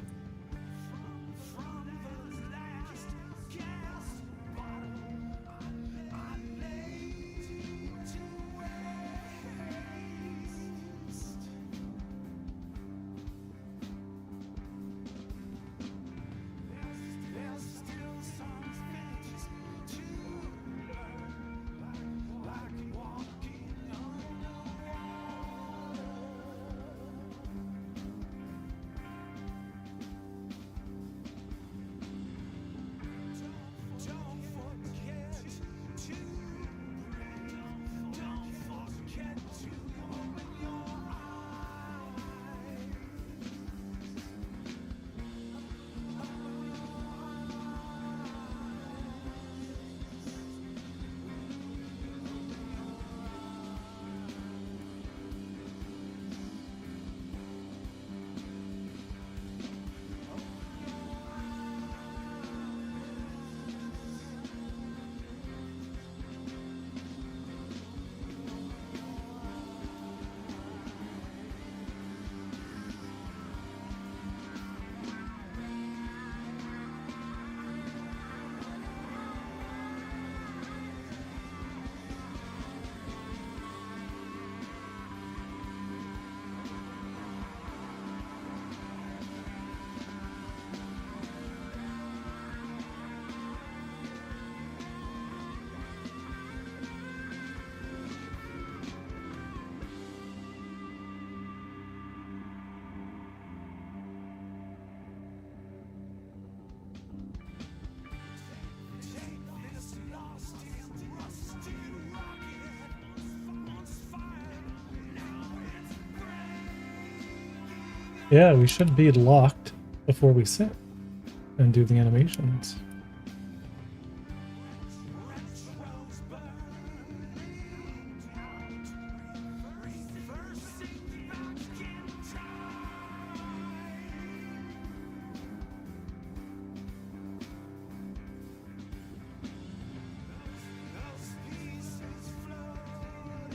Yeah, we should be locked before we sit and do the animations.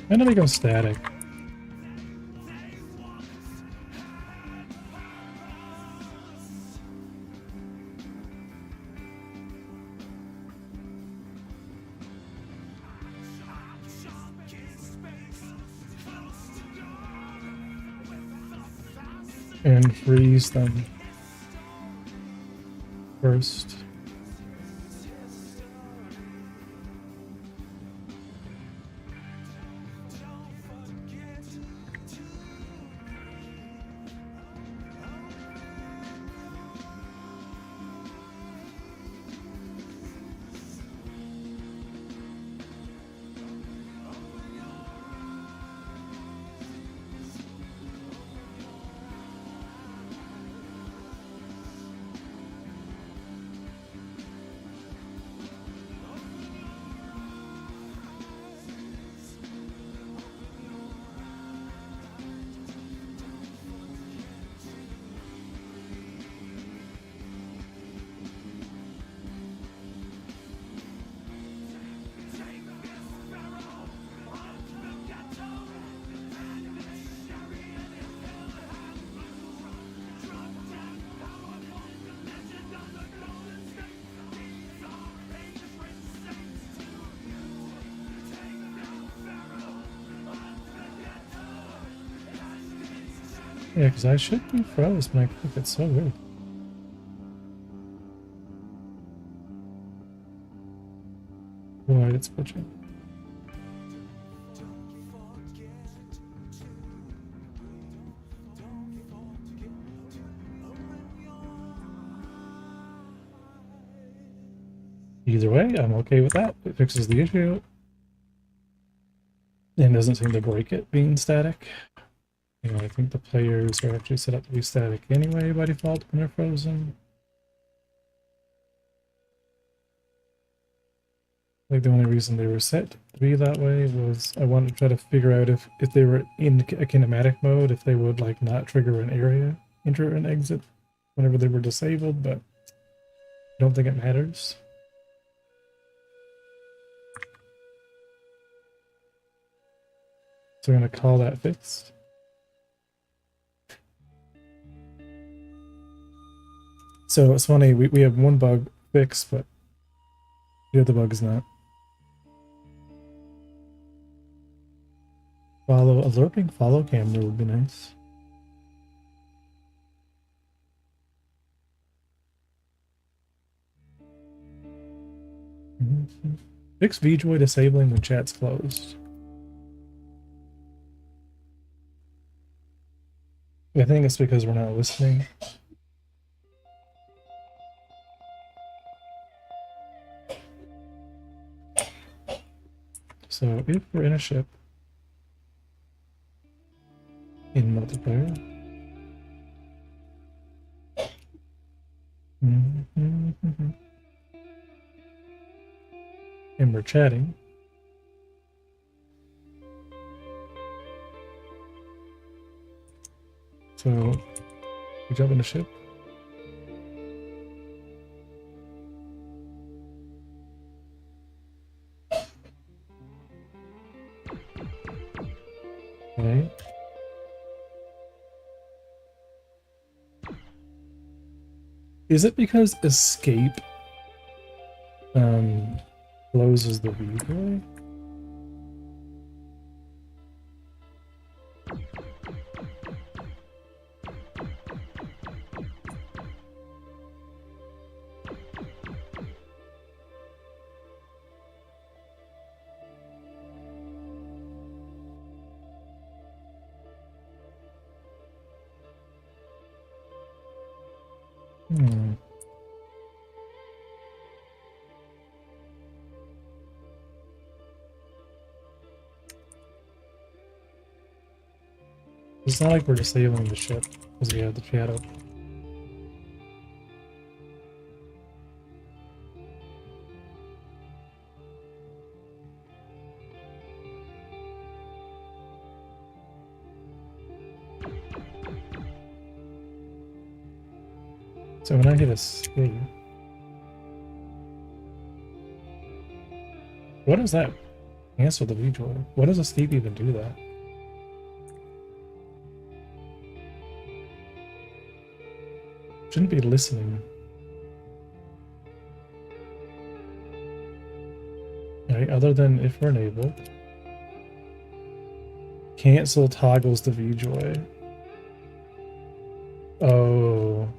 And then we go static. And freeze them first. Yeah, because I should be froze, but I click it so weird. it's glitching. Either way, I'm okay with that. It fixes the issue. And doesn't seem to break it being static. You know, I think the players are actually set up to be static anyway by default when they're frozen. Like the only reason they were set to be that way was I wanted to try to figure out if they were in a kinematic mode, if they would like not trigger an area, enter and exit whenever they were disabled, but I don't think it matters. So we're going to call that fixed. So it's funny, we have one bug fixed, but the other bug is not. Alerting follow camera would be nice. Fix VJoy disabling when chat's closed. I think it's because we're not listening. So if we're in a ship in multiplayer, and we're chatting, so we jump in the ship. Okay. Is it because escape closes the VJoy? It's not like we're disabling the ship because we have the chat up. So when I hit escape, what does that cancel the VJoy? What does escape even do that? Shouldn't be listening. Right, other than if we're enabled. Cancel toggles the VJoy. Oh.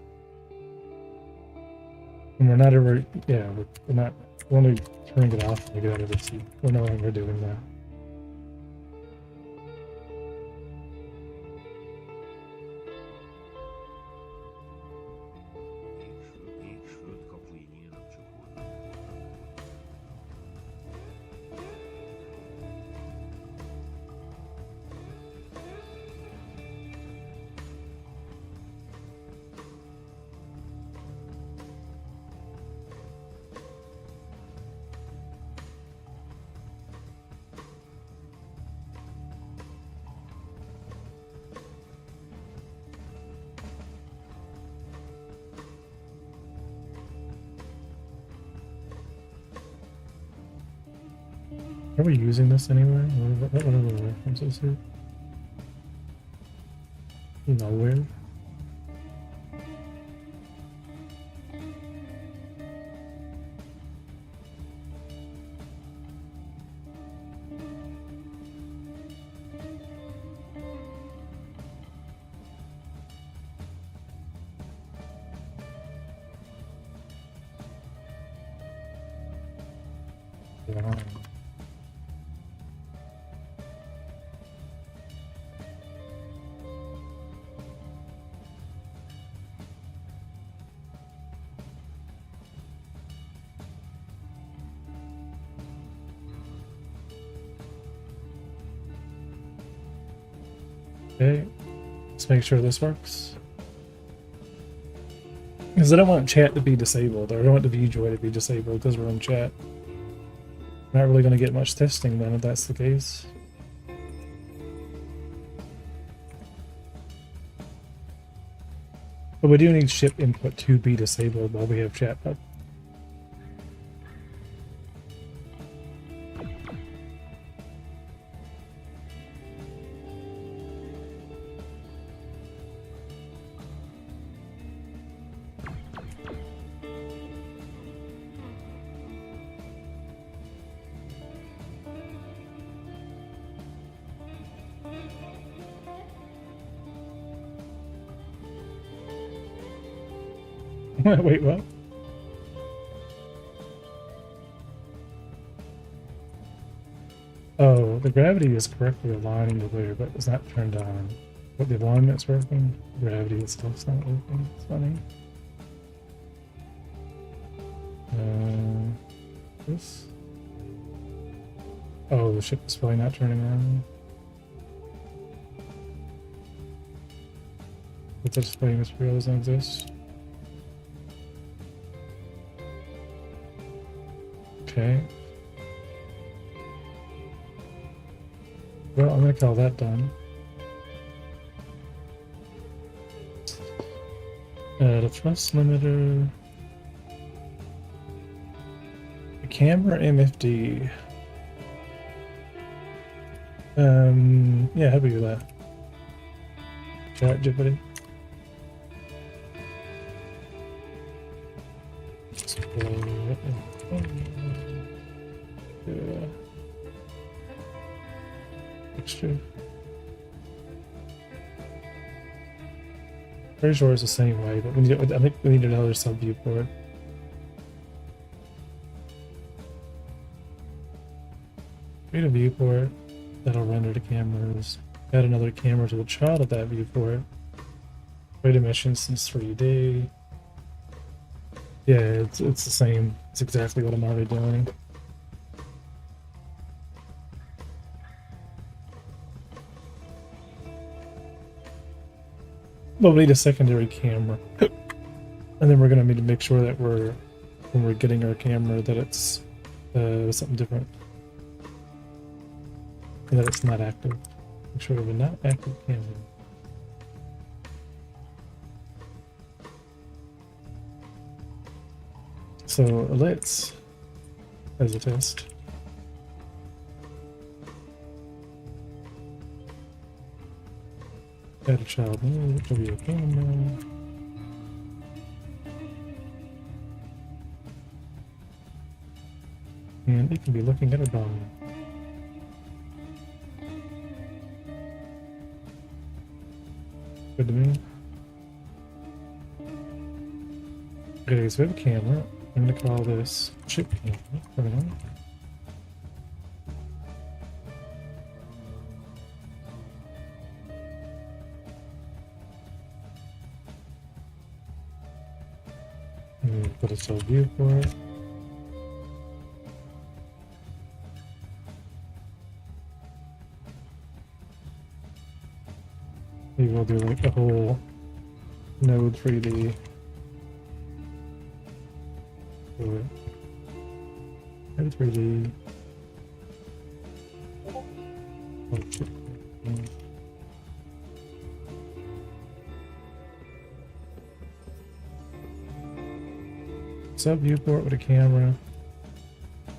And we're not ever, yeah, we're only turning it off when we get out of the seat. We're no longer doing that. Are we using this anywhere? What are the references here? Nowhere. Yeah. Okay, let's make sure this works. Because I don't want chat to be disabled, or I don't want the view joy to be disabled because we're in chat. Not really going to get much testing then if that's the case. But we do need ship input to be disabled while we have chat up. Wait, what? Oh, the gravity is correctly aligning the way, but it's not turned on. But the alignment's working. Gravity itself's not working. It's funny. This. Oh, the ship is probably not turning on. The display material doesn't exist. Okay. Well, I'm gonna call that done. The thrust limiter. The camera MFD. Yeah, happy with that. Chat Jeopardy. Extra. Pretty sure it's the same way, but we need, I think we need another sub viewport. Create a viewport that'll render the cameras. Add another camera to the child of that viewport. Create a mesh instance 3D. Yeah, it's the same. It's exactly what I'm already doing. But we need a secondary camera. And then we're gonna need to make sure that when we're getting our camera, that it's something different. And that it's not active. Make sure we're not active camera. So let's, as a test. Add a child node, W camera. And it can be looking at a dom. Good to me. Okay, so we have a camera. I'm gonna call this chip camera for now. Put a sub viewport. Maybe we'll do like a whole node 3D. Node 3D. Oh, shit. Sub viewport with a camera.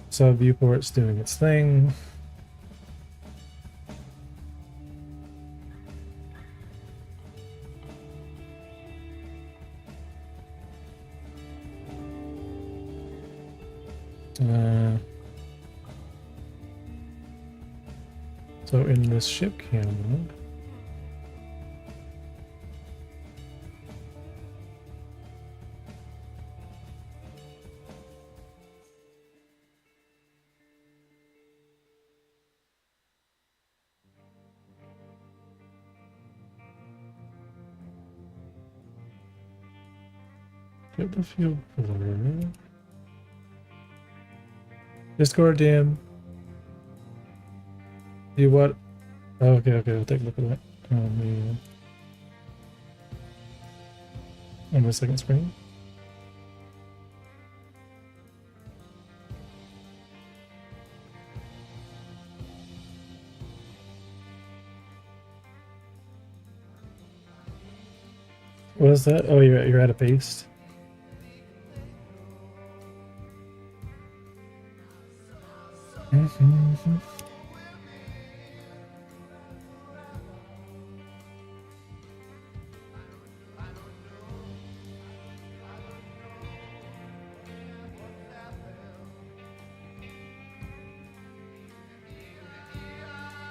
Sub viewport's doing its thing. So in this ship camera, get the field blur. Discord DM. Do what? Oh, okay, we'll take a look at that on the second screen. What is that? Oh, you're out of paste.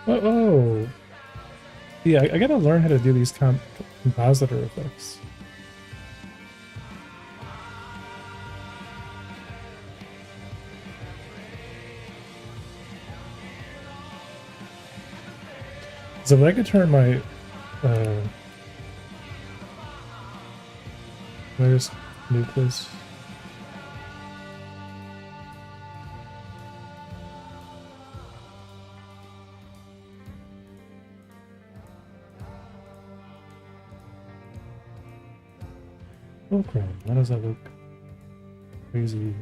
Oh, yeah. I gotta learn how to do these compositor effects. So if I could turn my where's nucleus? Oh crap! How does that look? Crazy.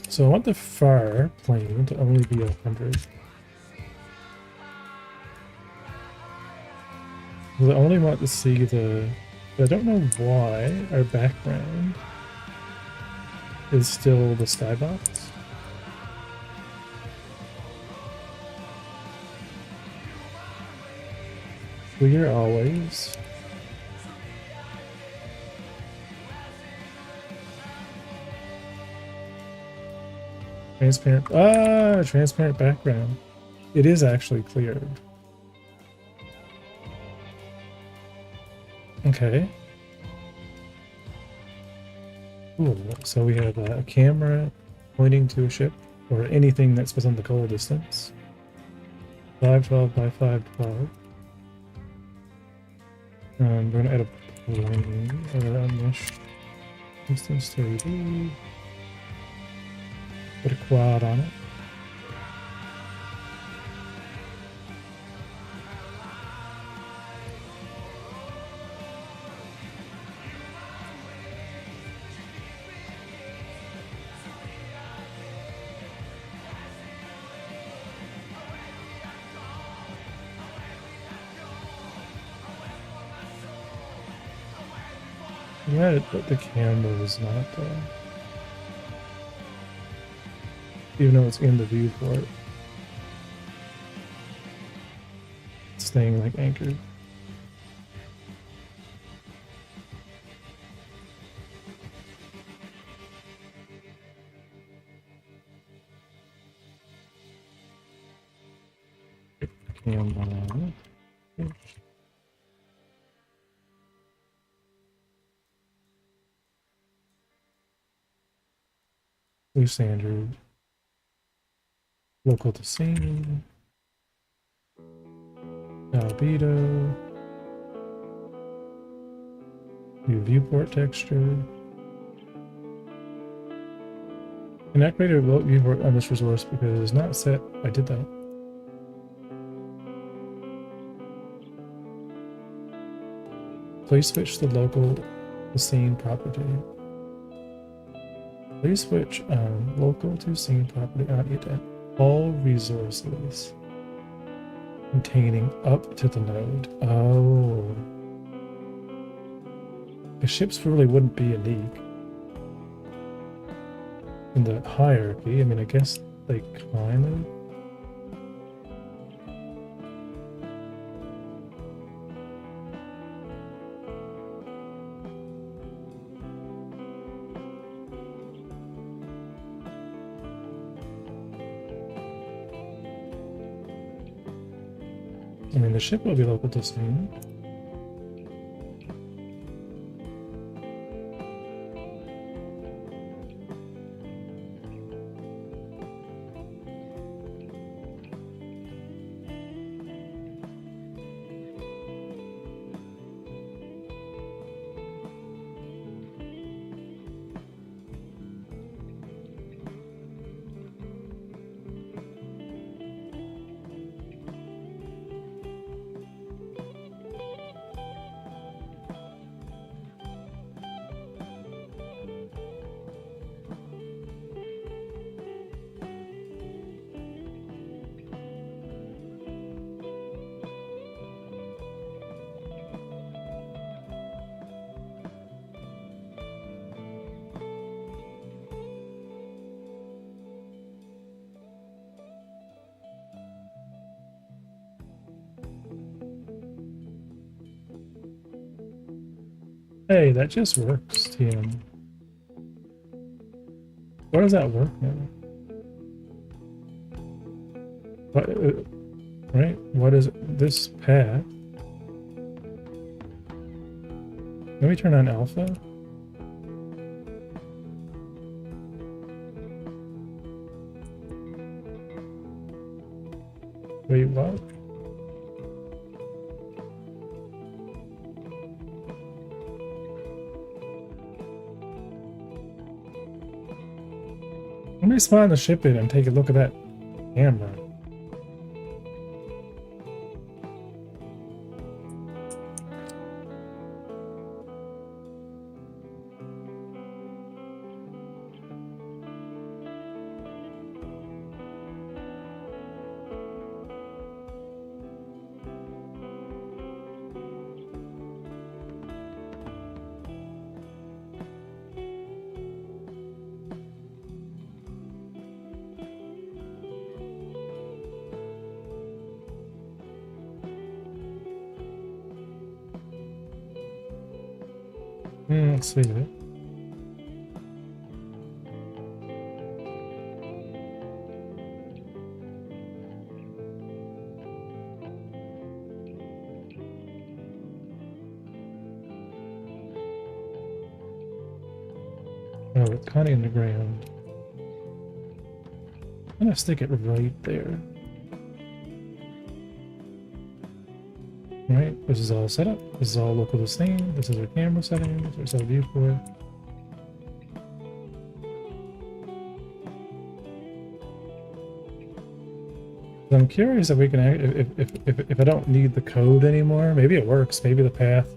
So I want the far plane to only be 100. I only want to see the... I don't know why our background is still the skybox. Clear always. Transparent. Ah, transparent background. It is actually cleared. Okay. Cool. So we have a camera pointing to a ship or anything that's within the goal distance. 512 by 512. We're gonna add a plane around mesh distance 30. Put a quad on it. Yeah, but the camera is not, even though it's in the viewport, it's staying like anchored. Camera. Blue standard. Local to scene. Albedo. New viewport texture. Can activate a remote viewport on this resource because it is not set. I did that. Please switch the local to scene property. Please switch local to scene property on it at all resources containing up to the node. Oh. The ships really wouldn't be unique in the hierarchy. I mean, I guess they kind of. I mean, the ship will be local to scene. Hey, that just works, TM. Why does that work now? What, right? What is this path? Let me turn on alpha. Wait, what? Let me spawn the ship in and take a look at that camera. Let's see it. Oh, it's kind of in the ground. I'm gonna stick it right there. Right, this is all set up. This is all local to Steam. This is our camera settings. There's our viewport. I'm curious if we can, if I don't need the code anymore, maybe it works. Maybe the path,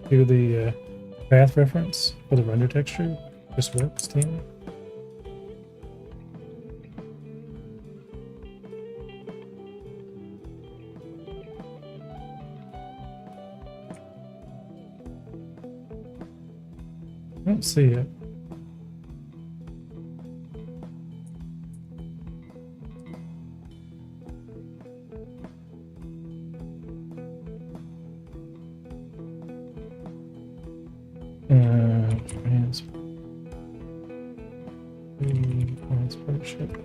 do the path reference for the render texture just works, team. I don't see it. Transport ship.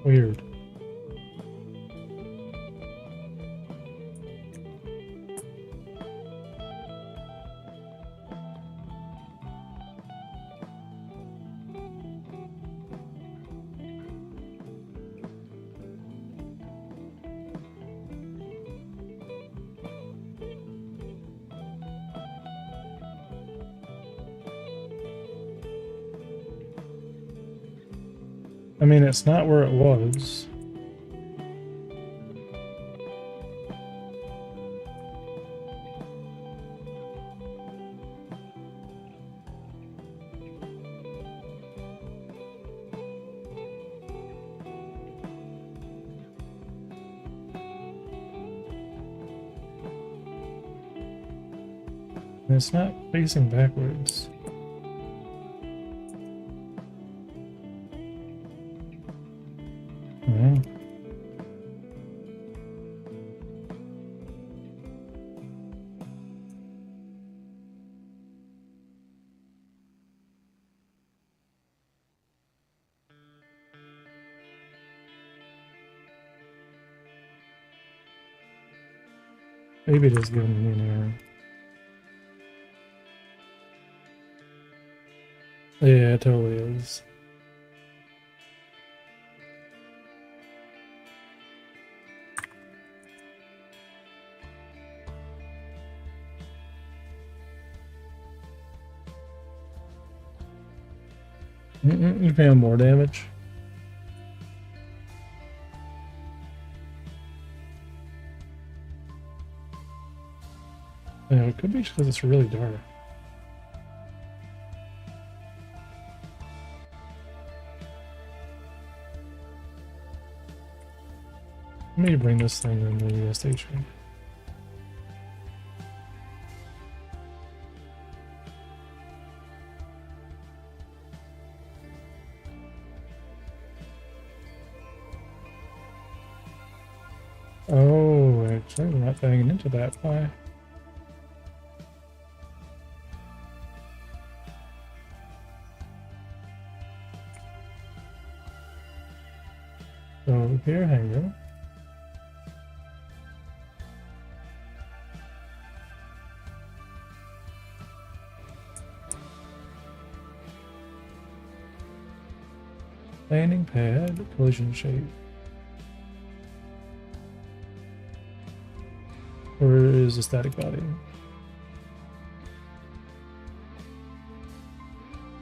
Weird. I mean, it's not where it was. And it's not facing backwards. Oh. Maybe it is giving me an error. Yeah, it totally is. You found more damage. Yeah, it could be because it's really dark. Let me bring this thing in the station. Sorry, we're not banging into that. Why? So here, hanger. Landing pad, collision shape. Where is the static body?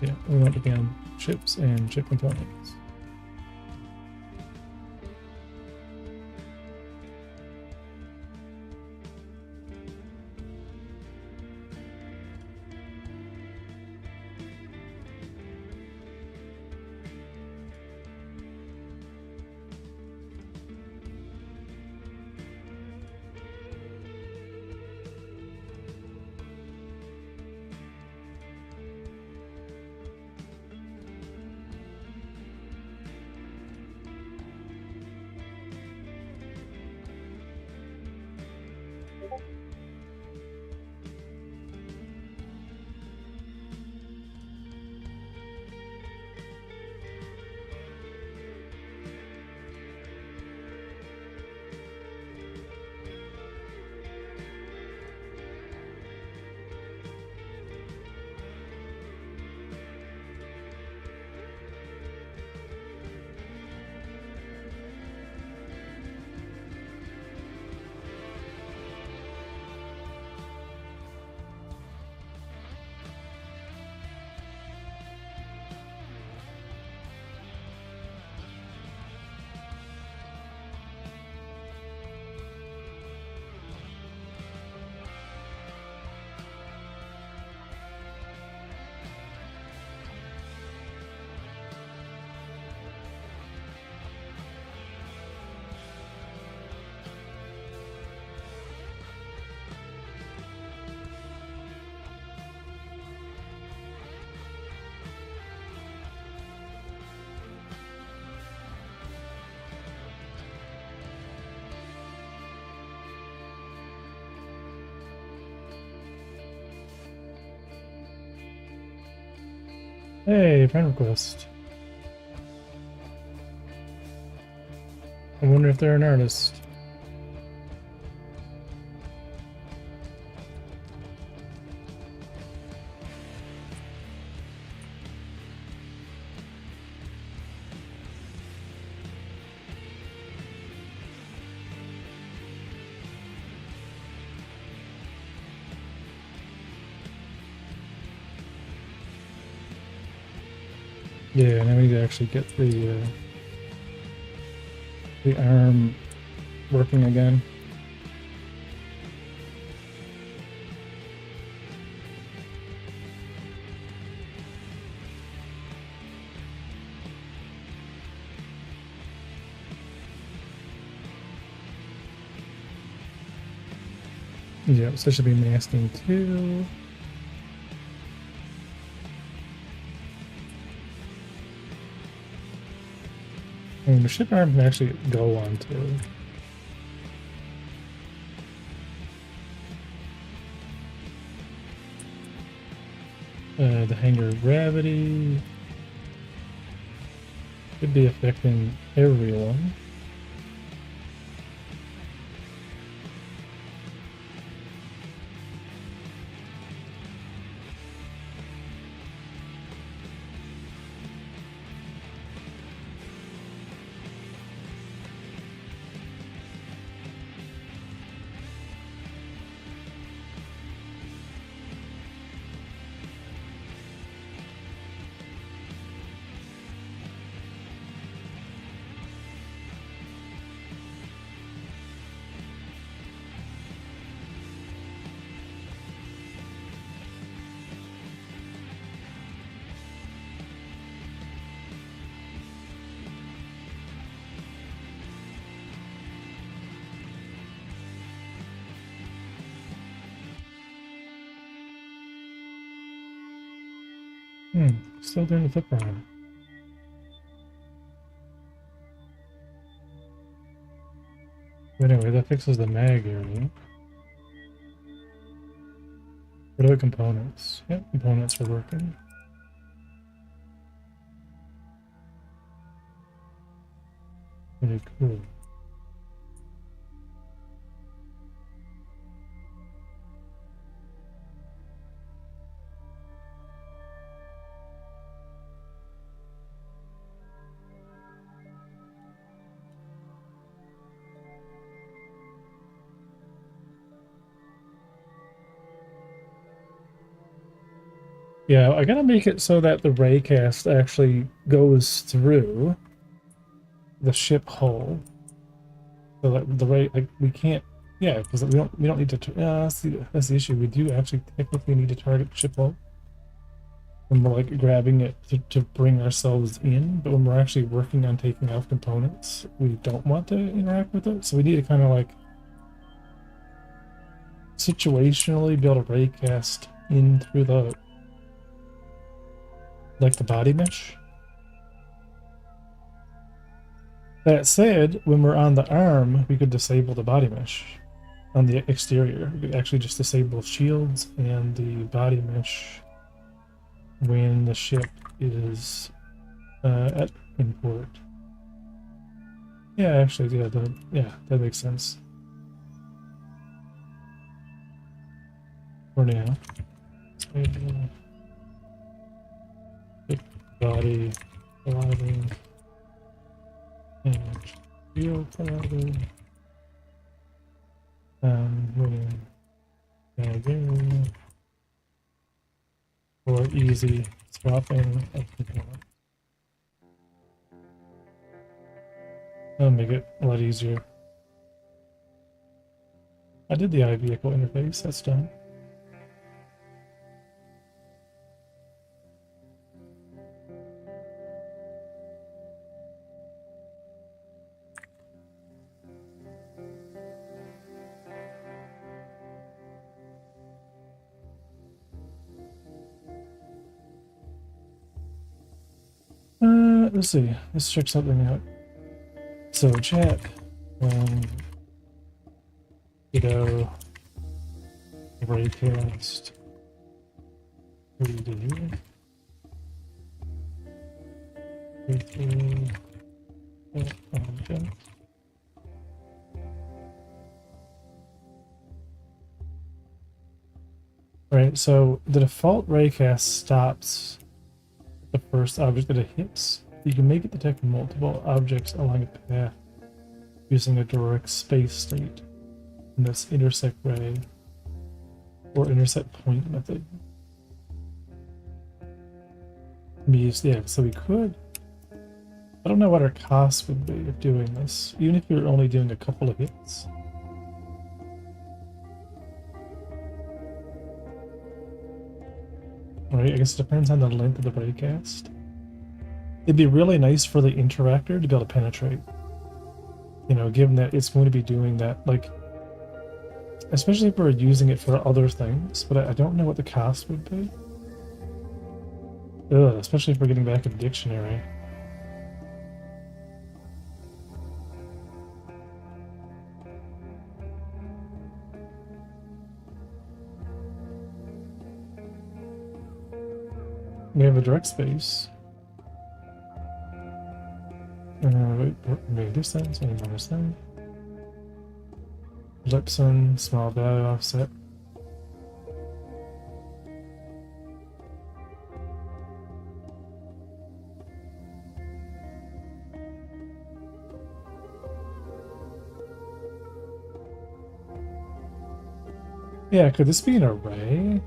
Yeah, we want to be on chips and chip components. Hey, friend request. I wonder if they're an artist. Yeah, now we need to actually get the arm working again. Yeah, so it should be masking too. I mean, the ship arm can actually go on too. The hanger gravity could be affecting everyone. Still doing the flip around. Anyway, that fixes the mag area. What about components? Yep, components are working. Pretty cool. Yeah, I gotta make it so that the raycast actually goes through the ship hull. So that the ray, like, we can't, yeah, because we don't need to. That's the issue. We do actually technically need to target ship hull when we're like grabbing it to bring ourselves in, but when we're actually working on taking off components, we don't want to interact with it. So we need to kind of like situationally be able to raycast in through the like the body mesh. That said, when we're on the arm, we could disable the body mesh on the exterior. We could actually just disable shields and the body mesh when the ship is at import. Yeah, actually, yeah, that makes sense. For now. Body, colliding, and shield colliding. Moving again. For easy swapping of component. That'll make it a lot easier. I did the iVehicle interface, that's done. Let's see. Let's check something out. So chat, Ditto, raycast, 3D, 3D, object. Right, so the default raycast stops the first object that it hits. You can make it detect multiple objects along a path using a direct space state in this intersect ray or intersect point method. Yeah, so we could. I don't know what our cost would be of doing this, even if you're only doing a couple of hits. Right, I guess it depends on the length of the raycast. It'd be really nice for the interactor to be able to penetrate. You know, given that it's going to be doing that, like, especially if we're using it for other things, but I don't know what the cost would be. Ugh, especially if we're getting back in the dictionary. We have a direct space. Wait, this sense, any bonus thing. Ellipson, small value offset. Yeah, could this be an array?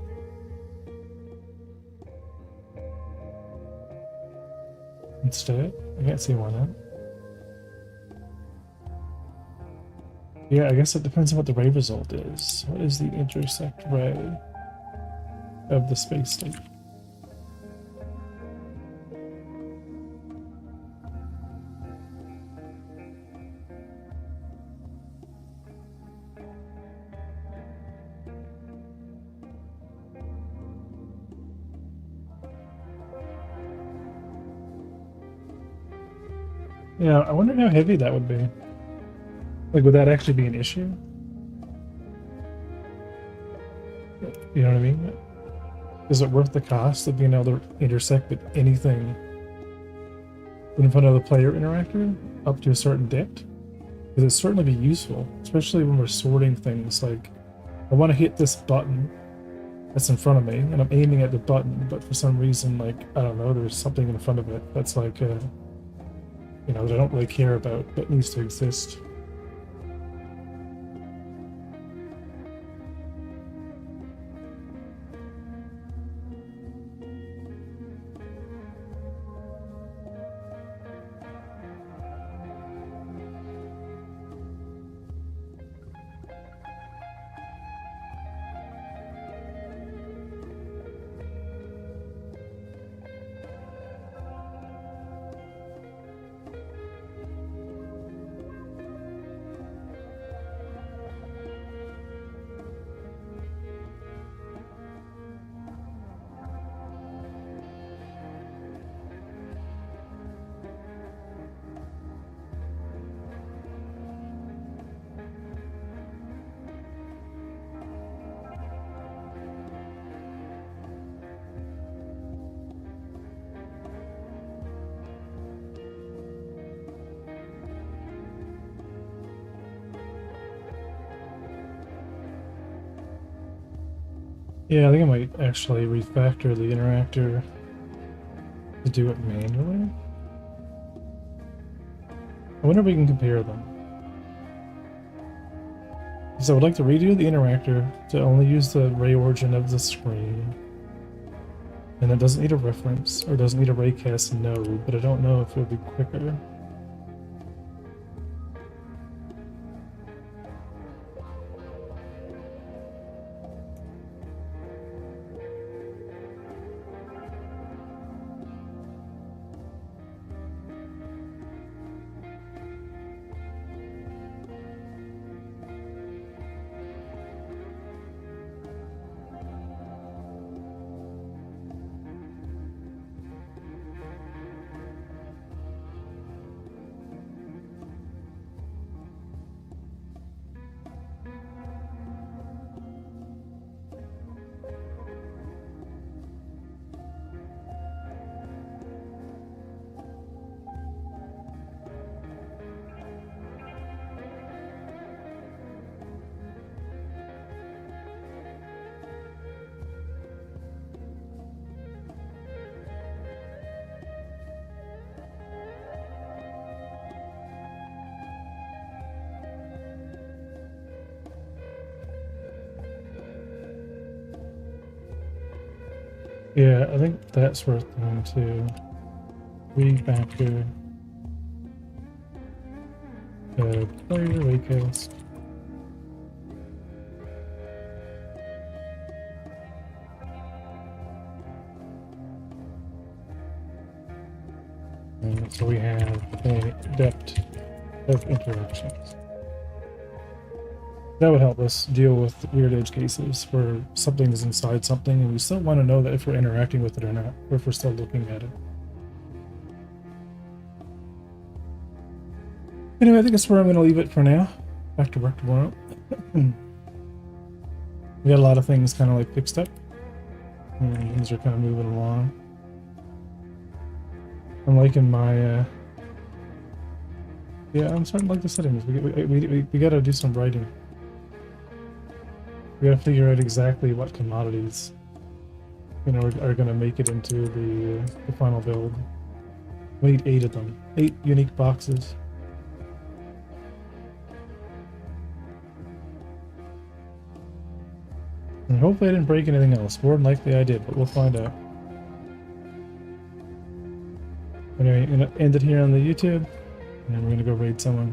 Instead? I can't see why not. Yeah, I guess it depends on what the ray result is. What is the intersect ray of the space state? Yeah, I wonder how heavy that would be. Like, would that actually be an issue? You know what I mean? Is it worth the cost of being able to intersect with anything in front of the player interactor up to a certain depth? Because it'd certainly be useful, especially when we're sorting things. Like, I want to hit this button that's in front of me, and I'm aiming at the button, but for some reason, like, I don't know, there's something in front of it that's like, you know, that I don't really care about, but needs to exist. Yeah, I think I might actually refactor the interactor to do it manually. I wonder if we can compare them. So I would like to redo the interactor to only use the ray origin of the screen. And it doesn't need a reference, or doesn't need a raycast node, but I don't know if it would be quicker. Yeah, I think that's worth doing too. Refactor. Player raycast. And so we have a depth of interactions. That would help us deal with weird edge cases where something is inside something and we still want to know that if we're interacting with it or not, or if we're still looking at it. Anyway, I think that's where I'm going to leave it for now. Back to work tomorrow. We got a lot of things kind of like fixed up. And things are kind of moving along. I'm liking my, yeah, I'm starting to like the settings. We got to do some writing. We gotta figure out exactly what commodities, you know, are gonna make it into the final build. We need 8 of them. 8 unique boxes. And hopefully I didn't break anything else. More than likely I did, but we'll find out. Anyway, I'm gonna end it here on the YouTube, and we're gonna go raid someone.